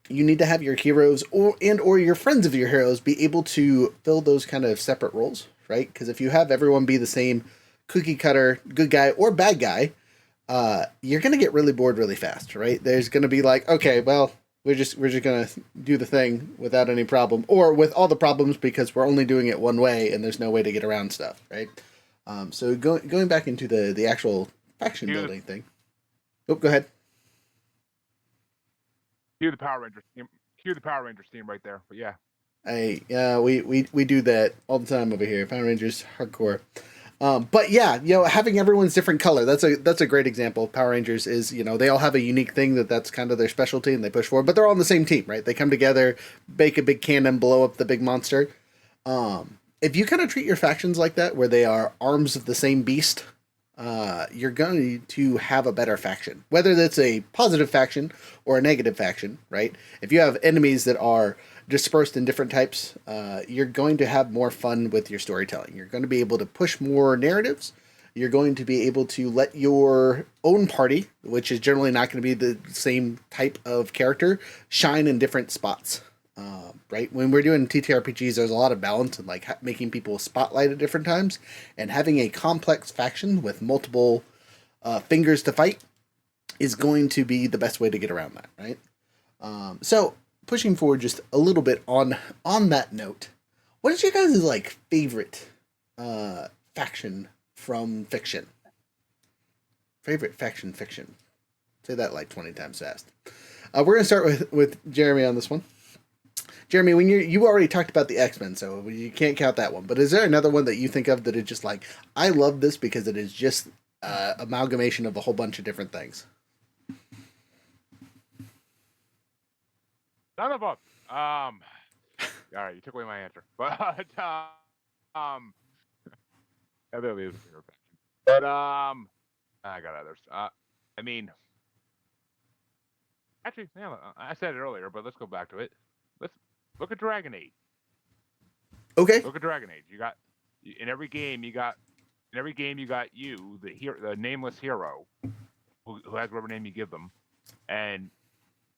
A: You need to have your heroes or your friends of your heroes be able to fill those kind of separate roles, right? Because if you have everyone be the same cookie cutter, good guy or bad guy, you're going to get really bored really fast, right? There's going to be like, okay, well, we're just going to do the thing without any problem, or with all the problems because we're only doing it one way and there's no way to get around stuff, right? So going back into the actual faction building thing. Oh, go ahead.
D: Cue the Power Rangers team. Cue the Power Rangers team right there. But yeah.
A: We do that all the time over here. Power Rangers hardcore. But yeah, having everyone's different color, that's a great example. Power Rangers is, they all have a unique thing that's kind of their specialty and they push forward, but they're all on the same team, right? They come together, bake a big cannon, blow up the big monster. If you kind of treat your factions like that, where they are arms of the same beast, you're going to have a better faction, whether that's a positive faction or a negative faction, right? If you have enemies that are dispersed in different types, you're going to have more fun with your storytelling. You're going to be able to push more narratives. You're going to be able to let your own party, which is generally not going to be the same type of character, shine in different spots. Right? When we're doing TTRPGs, there's a lot of balance in like making people spotlight at different times, and having a complex faction with multiple fingers to fight is going to be the best way to get around that, right? So pushing forward just a little bit on that note, what is your guys' like favorite faction from fiction? Favorite faction fiction? Say that like 20 times fast. We're gonna start with Jeremy on this one. Jeremy, when you already talked about the X-Men, so you can't count that one. But is there another one that you think of that is just like, I love this because it is just amalgamation of a whole bunch of different things?
D: None of them. All right, you took away my answer. But that really is a favorite faction. But I got others. I mean, actually, yeah, I said it earlier, but let's go back to it. Let's look at Dragon Age.
A: Okay.
D: Look at Dragon Age. In every game you got you, the nameless hero, who has whatever name you give them, and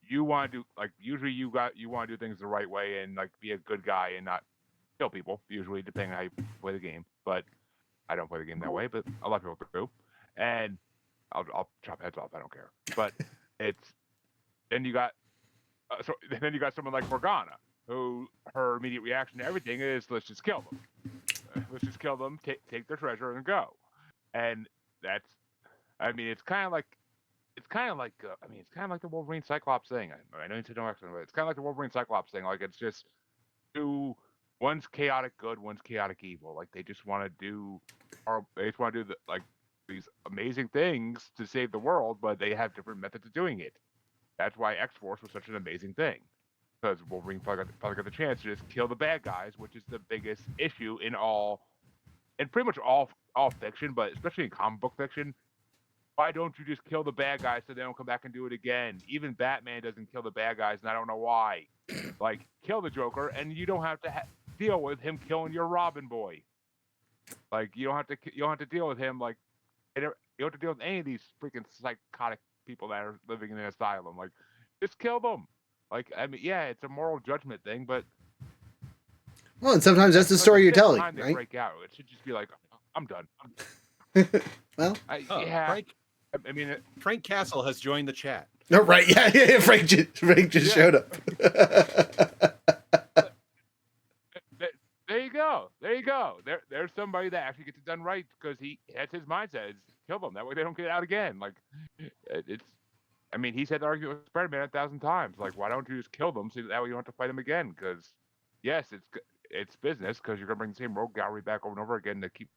D: you want to do usually you want to do things the right way and be a good guy and not kill people. Usually, depending on how you play the game, but I don't play the game that way. But a lot of people do, and I'll chop heads off. I don't care. But it's then you got then you got someone like Morgana, who her immediate reaction to everything is let's just kill them. Let's just kill them, take their treasure, and go. And that's, I mean, it's kind of like the Wolverine Cyclops thing. I know you said no accident, but it's kind of like the Wolverine Cyclops thing. Like it's just one's chaotic good, one's chaotic evil. Like they just want to do these amazing things to save the world, but they have different methods of doing it. That's why X-Force was such an amazing thing. Because Wolverine probably got the chance to just kill the bad guys, which is the biggest issue in pretty much all fiction, but especially in comic book fiction. Why don't you just kill the bad guys so they don't come back and do it again? Even Batman doesn't kill the bad guys, and I don't know why. Kill the Joker, and you don't have to deal with him killing your Robin boy. You don't have to deal with him. You don't have to deal with any of these freaking psychotic people that are living in an asylum. Just kill them. Yeah, it's a moral judgment thing, but
A: well, and sometimes that's the story you're telling,
D: right?
A: Right?
D: Break out. It should just be I'm done.
A: Well,
D: yeah.
E: Frank Castle has joined the chat.
A: No, right? Yeah. Frank just showed up.
D: There you go. There's somebody that actually gets it done right because that's his mindset. Is kill them. That way they don't get out again. He's had the argument with Spider-Man 1,000 times. Why don't you just kill them so that way you don't have to fight them again? Because yes, it's business because you're gonna bring the same rogue gallery back over and over again to keep.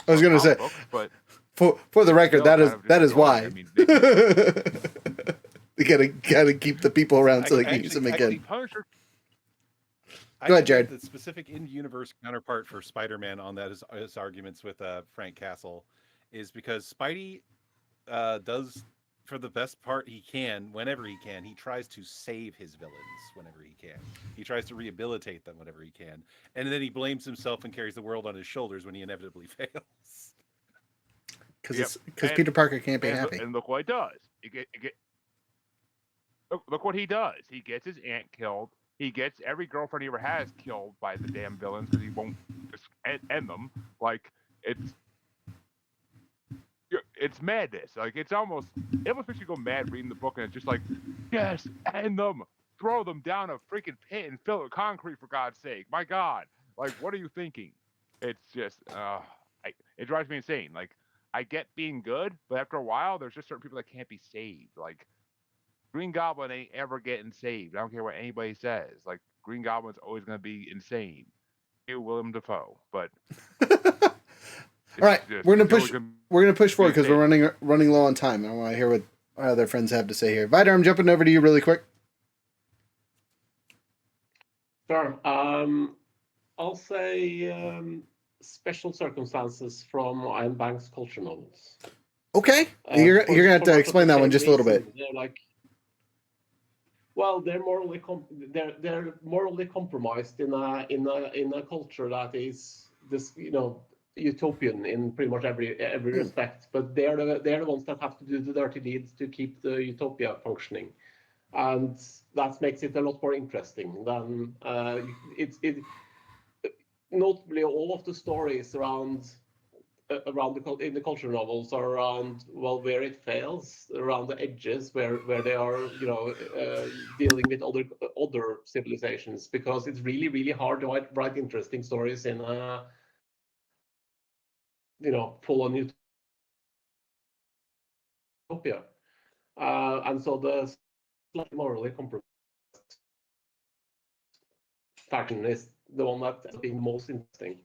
A: I was gonna say,
D: but
A: for the record, that is why. They gotta keep the people around so they can use them again. Go ahead, Jared.
E: The specific in-universe counterpart for Spider-Man on that is his arguments with Frank Castle, is because Spidey does, for the best part he can, whenever he can, he tries to save his villains whenever he can. He tries to rehabilitate them whenever he can. And then he blames himself and carries the world on his shoulders when he inevitably fails.
A: Because Peter Parker can't be happy.
D: And look what he does. Look what he does. He gets his aunt killed. He gets every girlfriend he ever has killed by the damn villains because he won't just end them. It's madness. It almost makes you go mad reading the book, and it's just yes, end them, throw them down a freaking pit and fill it with concrete for God's sake. My God, what are you thinking? It's just, it drives me insane. I get being good, but after a while, there's just certain people that can't be saved. Green Goblin ain't ever getting saved. I don't care what anybody says. Green Goblin's always going to be insane. Willem Dafoe, but.
A: All right, we're gonna push forward because we're running low on time. I want to hear what our other friends have to say here. Vidar, I'm jumping over to you really quick.
G: Sure. I'll say special circumstances from Iron Bank's culture novels.
A: Okay, you're gonna have to explain that one just a little bit.
G: They're they're morally compromised in a culture that is this, utopian in pretty much every respect, but they're the ones that have to do the dirty deeds to keep the utopia functioning, and that makes it a lot more interesting than notably all of the stories around in the culture novels are around where it fails, around the edges where they are dealing with other civilizations, because it's really, really hard to write interesting stories in a full on utopia, and so the slightly morally compromised faction is the one that's being most interesting.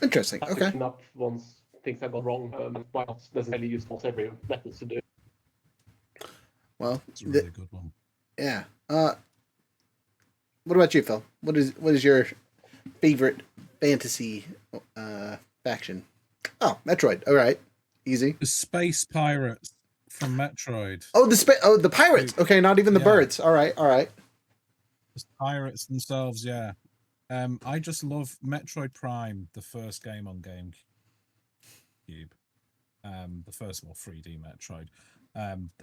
A: Interesting. Okay.
G: Up once things have gone wrong, why not necessarily use every method to do it.
A: Well,
F: it's a really good one.
A: Yeah. What about you, Phil? What is your favorite fantasy faction? Oh, Metroid. All right. Easy.
F: The Space Pirates from Metroid.
A: Oh, the pirates. Okay, not even the birds. All right.
F: The pirates themselves, yeah. I just love Metroid Prime, the first game on GameCube. The first 3D Metroid.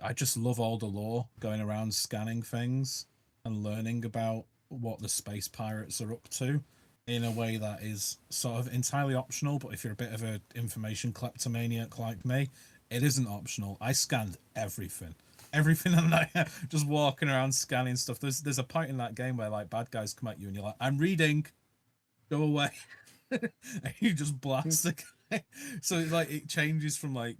F: I just love all the lore, going around scanning things and learning about what the space pirates are up to in a way that is sort of entirely optional. But if you're a bit of an information kleptomaniac like me, it isn't optional. I scanned everything, and like just walking around scanning stuff. There's a point in that game where like bad guys come at you and you're like, I'm reading, go away. And you just blast the guy. So like it changes from like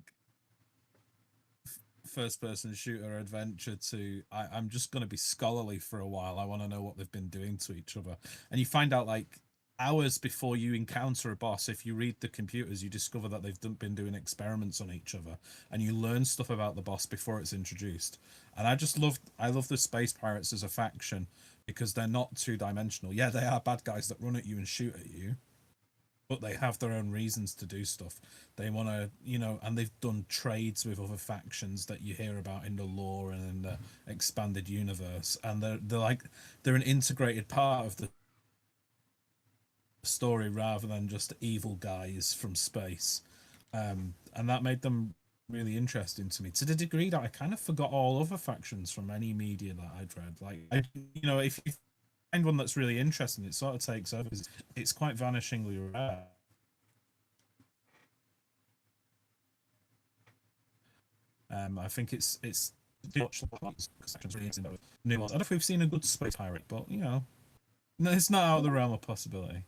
F: first person shooter adventure to I'm just going to be scholarly for a while. I want to know what they've been doing to each other. And you find out like hours before you encounter a boss, if you read the computers, you discover that they've been doing experiments on each other, and you learn stuff about the boss before it's introduced. And I love the space pirates as a faction because they're not two-dimensional. Yeah, they are bad guys that run at you and shoot at you, but they have their own reasons to do stuff. They want to, and they've done trades with other factions that you hear about in the lore and in the expanded universe. And they're an integrated part of the story rather than just evil guys from space. And that made them really interesting to me, to the degree that I kind of forgot all other factions from any media that I'd read. Like, if you find one that's really interesting, it sort of takes over. It's quite vanishingly rare. I think it's much really nuanced. I don't know if we've seen a good space pirate, but no, it's not out of the realm of possibility.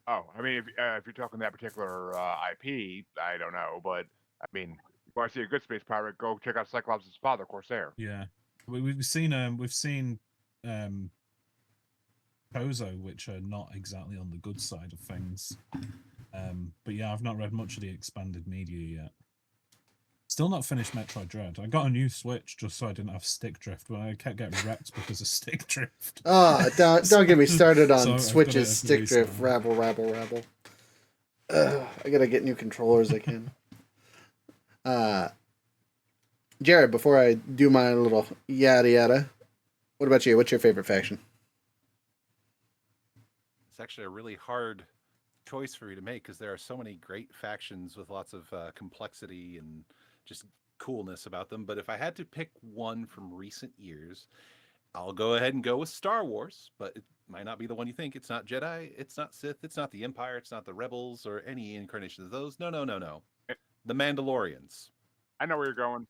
D: I mean, if you're talking that particular IP, I don't know, but I mean, if you want to see a good space pirate, go check out Cyclops' father, Corsair.
F: Yeah, we've seen Kozo, which are not exactly on the good side of things. But yeah, I've not read much of the expanded media yet. Still not finished Metroid Dread. I got a new Switch just so I didn't have stick drift, but I kept getting wrecked because of stick drift.
A: Oh, don't get me started on Switch's stick drift. Rabble. I gotta get new controllers again. Jared, before I do my little yada yada, what about you? What's your favorite faction?
E: It's actually a really hard choice for me to make because there are so many great factions with lots of complexity and just coolness about them. But if I had to pick one from recent years, I'll go ahead and go with Star Wars, but it might not be the one you think. It's not Jedi, it's not Sith, it's not the Empire, it's not the Rebels or any incarnation of those. No. The Mandalorians.
D: I know where you're going.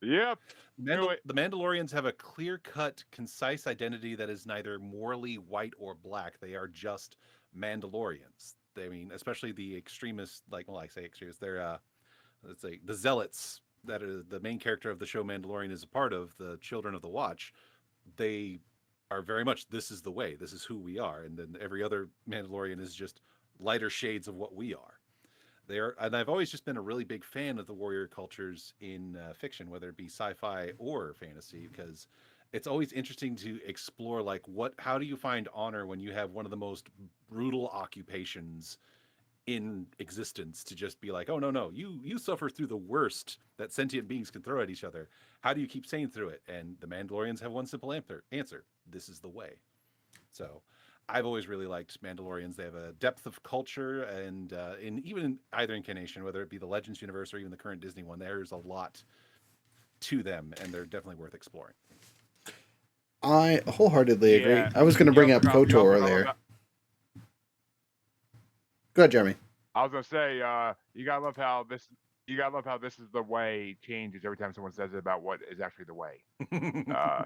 D: Yep.
E: The Mandalorians have a clear-cut, concise identity that is neither morally white or black. They are just Mandalorians. I mean, especially the extremists, I say extremists, they're let's say the zealots that are the main character of the show Mandalorian is a part of, the Children of the Watch. They are very much, this is the way, this is who we are. And then every other Mandalorian is just lighter shades of what we are. And I've always just been a really big fan of the warrior cultures in fiction, whether it be sci-fi or fantasy, because it's always interesting to explore, how do you find honor when you have one of the most brutal occupations in existence, to just be like, oh, no, you suffer through the worst that sentient beings can throw at each other. How do you keep sane through it? And the Mandalorians have one simple answer. This is the way. So I've always really liked Mandalorians. They have a depth of culture, and even in either incarnation, whether it be the Legends universe or even the current Disney one, there's a lot to them, and they're definitely worth exploring.
A: I wholeheartedly agree. I was going to bring up KOTOR earlier. Go ahead, Jeremy.
D: I was gonna say, you gotta love how this is the way changes every time someone says it about what is actually the way. I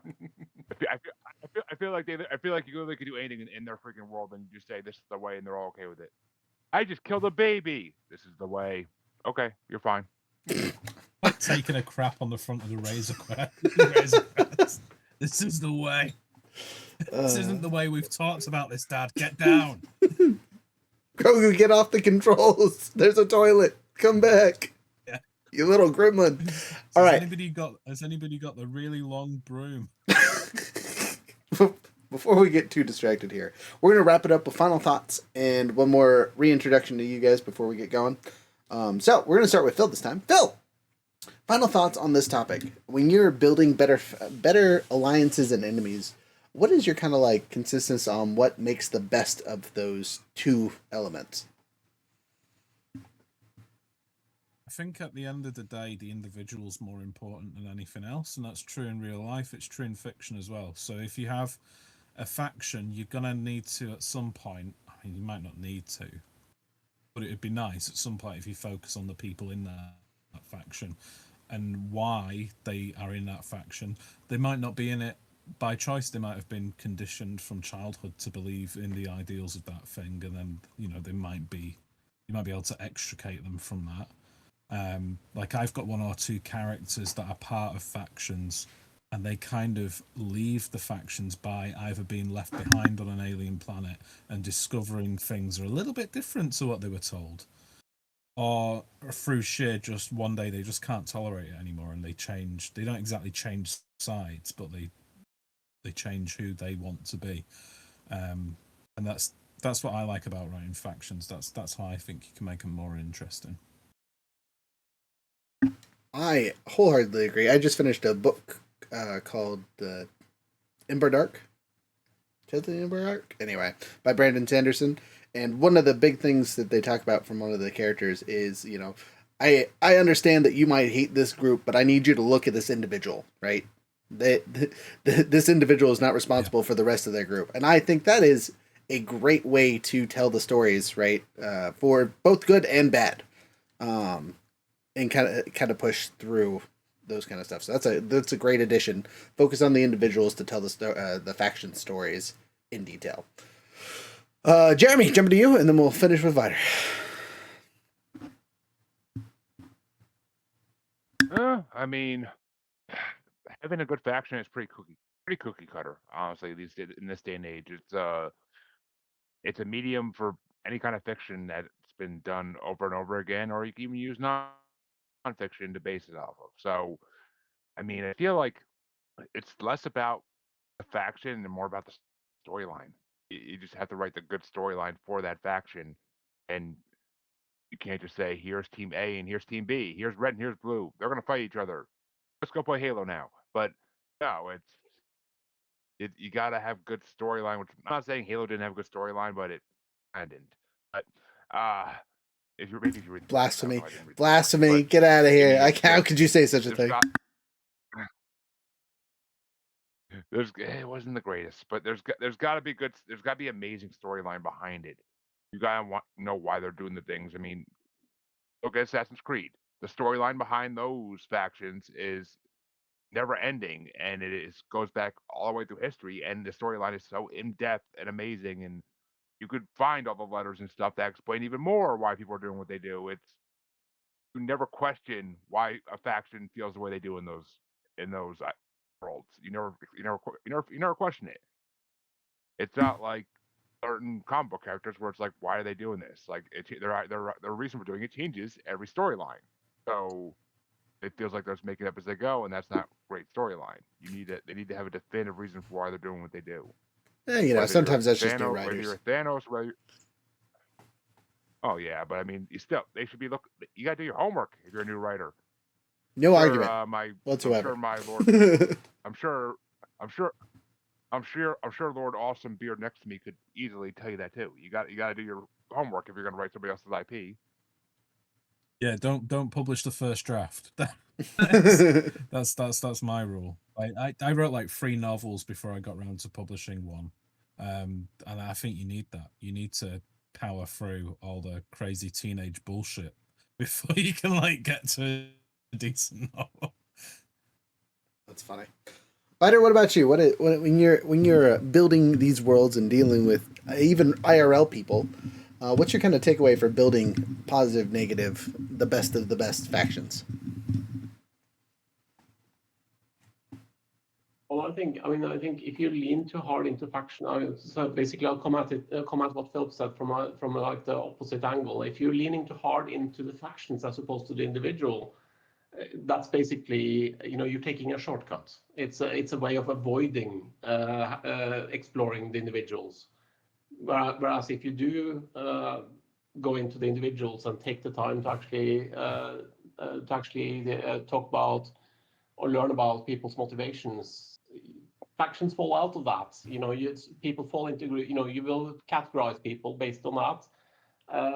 D: feel like you literally could do anything in their freaking world and you just say this is the way and they're all okay with it. I just killed a baby. This is the way. Okay, you're fine.
F: Like taking a crap on the front of the Razor Crest. This is the way. This isn't the way we've talked about this, Dad. Get down.
A: Grogu, get off the controls. There's a toilet. Come back.
F: Yeah.
A: You little gremlin. All right.
F: Has anybody got the really long broom?
A: Before we get too distracted here, we're going to wrap it up with final thoughts and one more reintroduction to you guys before we get going. So we're going to start with Phil this time. Phil, Final thoughts on this topic. When you're building better alliances and enemies, what is your kind of like consistency on what makes the best of those two elements?
F: I think at the end of the day, the individual's more important than anything else, and that's true in real life. It's true in fiction as well. So if you have a faction, you're gonna need to at some point. I mean, you might not need to, but it'd be nice at some point if you focus on the people in that faction and why they are in that faction. They might not be in it by choice. They might have been conditioned from childhood to believe in the ideals of that thing, and then they might be you might be able to extricate them from that. Like I've got one or two characters that are part of factions, and they kind of leave the factions by either being left behind on an alien planet and discovering things are a little bit different to what they were told, or through sheer just one day they just can't tolerate it anymore and they change. They don't exactly change sides, but they change who they want to be, and that's what I like about writing factions. That's how I think you can make them more interesting.
A: I wholeheartedly agree. I just finished a book called Ember Dark. The Ember Dark? Anyway, by Brandon Sanderson. And one of the big things that they talk about from one of the characters is, I understand that you might hate this group, but I need you to look at this individual, right? This individual is not responsible for the rest of their group. And I think that is a great way to tell the stories, right? For both good and bad. And kind of push through those kind of stuff. So that's a great addition. Focus on the individuals to tell the faction stories in detail. Jeremy, jumping to you, and then we'll finish with Vidar.
D: I mean, having a good faction is pretty cookie cutter. Honestly, in this day and age, it's a medium for any kind of fiction that's been done over and over again, or you can even use nonfiction to base it off of. So, I mean, I feel like it's less about the faction and more about the storyline. You just have to write the good storyline for that faction, and you can't just say, "Here's Team A and here's Team B. Here's red and here's blue. They're gonna fight each other. Let's go play Halo now." But no, you gotta have good storyline. Which I'm not saying Halo didn't have a good storyline, but it kind of didn't. But if you read the book, I don't
A: Blasphemy.
D: know. I didn't read the book,
A: Blasphemy.
D: but
A: Get out of
D: I
A: here.
D: mean,
A: How could you say such a thing?
D: It wasn't the greatest, but there's got to be good. There's got to be amazing storyline behind it. You gotta know why they're doing the things. I mean, look at Assassin's Creed. The storyline behind those factions is never ending, and goes back all the way through history. And the storyline is so in depth and amazing, and you could find all the letters and stuff that explain even more why people are doing what they do. You never question why a faction feels the way they do in those worlds. You never question it. It's not like certain comic book characters where it's like, why are they doing this? Like, their reason for doing it changes every storyline. So it feels like they're just making it up as they go, and that's not great storyline. They need to have a definitive reason for why they're doing what they do.
A: Sometimes that's just new
D: Whether
A: writers.
D: you're Thanos, oh yeah, but I mean, they should be You gotta do your homework if you're a new writer.
A: No argument
D: whatsoever.
A: whatsoever.
D: I'm sure my Lord. I'm sure. I'm sure. I'm sure Lord Awesome Beard next to me could easily tell you that too. You got to do your homework if you're going to write somebody else's IP.
F: Yeah, don't publish the first draft. That's my rule. I wrote like 3 novels before I got around to publishing one, and I think you need that. You need to power through all the crazy teenage bullshit before you can like get to a decent novel.
A: That's funny. Vidar, what about you? When you're building these worlds and dealing with even IRL people, what's your kind of takeaway for building positive, negative, the best of the best factions?
G: Well, I think if you lean too hard into faction, so basically I'll come at what Philip said from like the opposite angle. If you're leaning too hard into the factions as opposed to the individual, that's basically you're taking a shortcut. It's a way of avoiding exploring the individuals. Whereas if you do go into the individuals and take the time to actually to actually talk about or learn about people's motivations. Factions fall out of that. People fall into, you will categorize people based on that.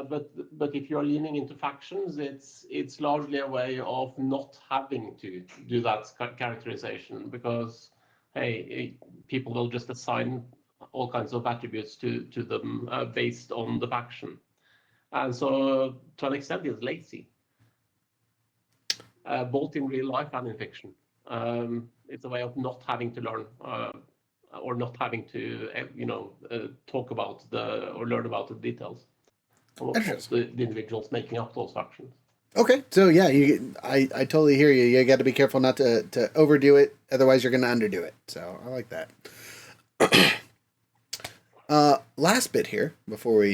G: But if you're leaning into factions, it's largely a way of not having to do that characterization, because hey, people will just assign all kinds of attributes to them based on the faction, and so to an extent it's lazy, both in real life and in fiction. It's a way of not having to learn or not having to talk about or learn about the details of the individuals making up those factions.
A: Okay, so yeah, I totally hear you. You got to be careful not to overdo it, otherwise you're going to underdo it. So I like that. Last bit here before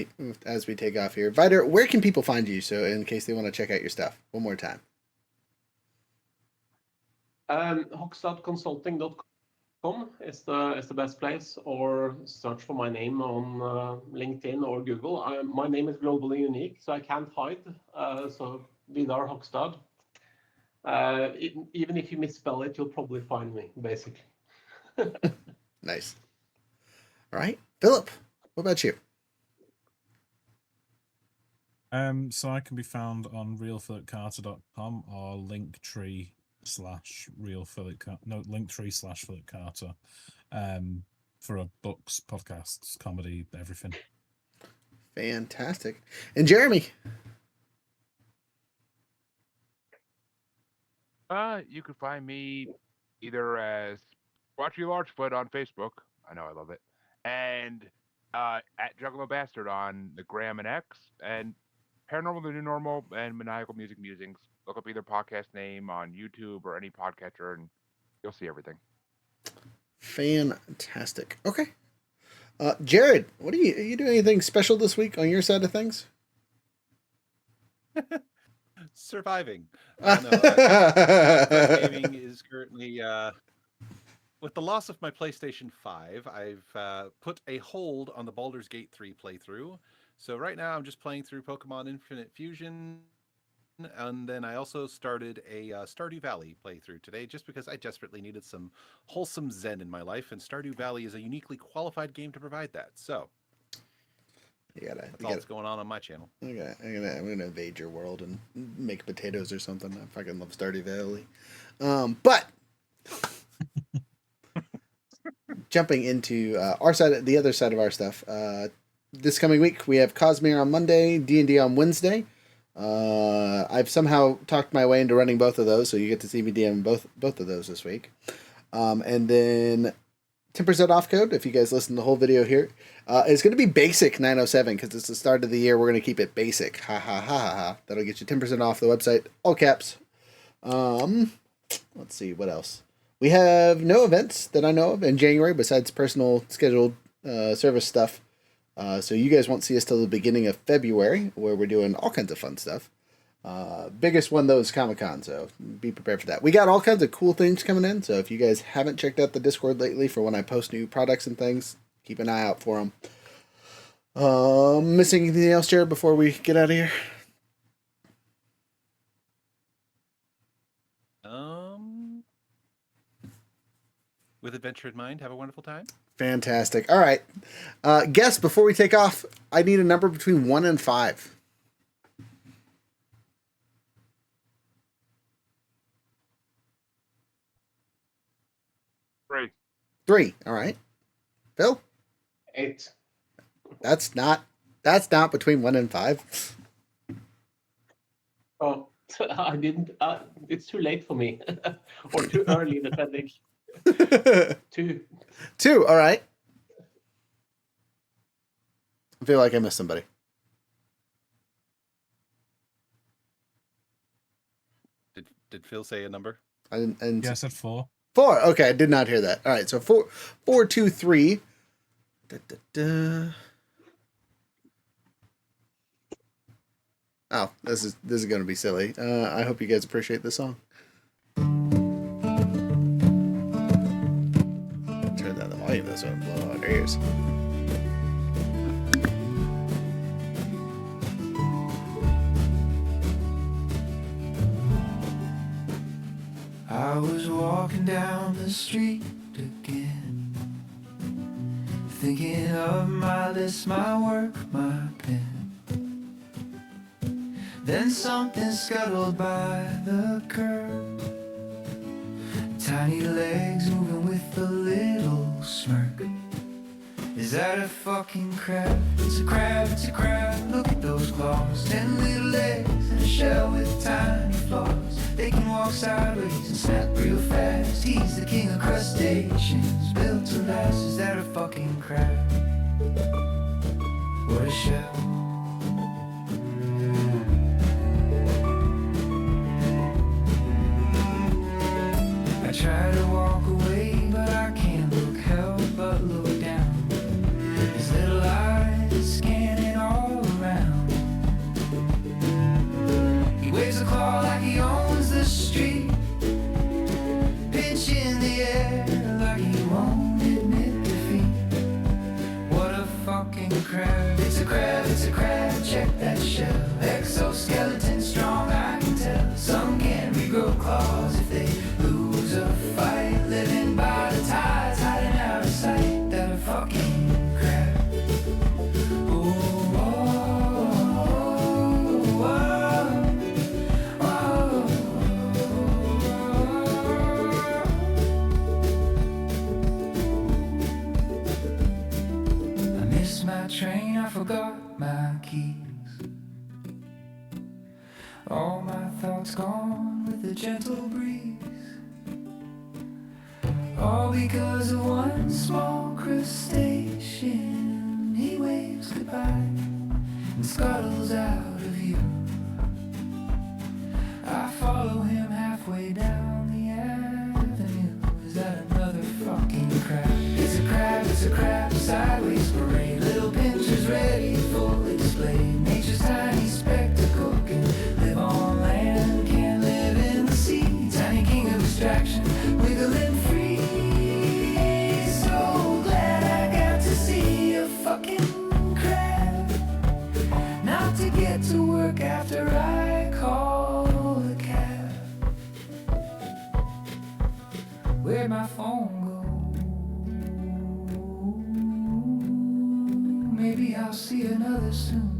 A: as we take off here, Vidar, where can people find you? So in case they want to check out your stuff, one more time.
G: Hokstadconsulting.com is the best place, or search for my name on LinkedIn or Google. My name is globally unique, so I can't hide. So Vidar Hokstad. Even if you misspell it, you'll probably find me, basically.
A: Nice. All right, Philip, what about you?
F: So I can be found on realphilipcarter.com or linktree/Philip Carter, for books, podcasts, comedy, everything.
A: Fantastic. And Jeremy?
D: You can find me either as Watchy Largefoot on Facebook. I know I love it. And at Juggalo Bastard on the Gram and X, and Paranormal the New Normal and Maniacal Music Musings. Look up either podcast name on YouTube or any podcatcher, and you'll see everything.
A: Fantastic. Okay. Jared, are you doing anything special this week on your side of things?
E: Surviving. Gaming is currently with the loss of my PlayStation 5. I've put a hold on the Baldur's Gate 3 playthrough. So right now I'm just playing through Pokemon Infinite Fusion, and then I also started a Stardew Valley playthrough today, just because I desperately needed some wholesome zen in my life, and Stardew Valley is a uniquely qualified game to provide that. So that's all that's going on my channel.
A: I'm gonna invade your world and make potatoes or something. I fucking love Stardew Valley. But jumping into our side, the other side of our stuff. This coming week we have Cosmere on Monday, D&D on Wednesday. I've somehow talked my way into running both of those, so you get to see me DM both of those this week. And then 10% off code, if you guys listen to the whole video here, is going to be basic 907, because it's the start of the year. We're going to keep it basic. Ha ha ha ha ha. That'll get you 10% off the website, all caps. Let's see, what else? We have no events that I know of in January besides personal scheduled service stuff. So you guys won't see us till the beginning of February, where we're doing all kinds of fun stuff. Biggest one though is Comic-Con, so be prepared for that. We got all kinds of cool things coming in, so if you guys haven't checked out the Discord lately for when I post new products and things, keep an eye out for them. Missing anything else, Jared, before we get out of here?
E: With adventure in mind, have a wonderful time.
A: Fantastic. All right. Guess, before we take off, I need a number between 1 and 5.
D: 3.
A: 3. All right. Phil?
G: 8.
A: That's not between 1 and 5.
G: Oh, I didn't. It's too late for me, or too early, depending. 2.
A: 2. All right. I feel like I missed somebody.
E: Did Phil say a number?
A: I didn't.
F: Yeah, I said 4.
A: 4. Okay, I did not hear that. All right, so 4, 2, 3. Da, da, da. Oh, this is going to be silly. I hope you guys appreciate this song. Turn down the volume. That's going to blow out our ears.
B: walking down the street again, thinking of my list, my work, my pen. Then something scuttled by the curb, tiny legs moving with a little smirk. Is that a fucking crab? It's a crab, it's a crab. Look at those claws, 10 little legs and a shell with tiny flaws. They can walk sideways and snap real fast. He's the king of crustaceans, built to last. Is that a fucking crab? What a shell. I try to walk away, but I can't look, help but look down. His little eyes scanning all around. He waves a claw like he owns the street, pitch in the air like he won't admit defeat. What a fucking crab. It's a crab, it's a crab, check that shell. Exoskeleton strong, I can tell. Some can't regrow claws if they lose a fight. Living by the tides, hiding out of sight. That a fucking crab. I missed my train, I forgot my keys. All my thoughts gone with a gentle breeze. All because of one small crustacean. He waves goodbye and scuttles out of view. I follow him halfway down the avenue. Is that another fucking crab? It's a crab, it's a crab, sideways parade. Little pinchers ready, fully displayed. Nature's tiny spectacle can live on land, can live in the sea. Tiny king of distraction, wiggling free. So glad I got to see a fucking crab. Not to get to work after I call a cab. Where'd my phone go? Maybe I'll see another soon.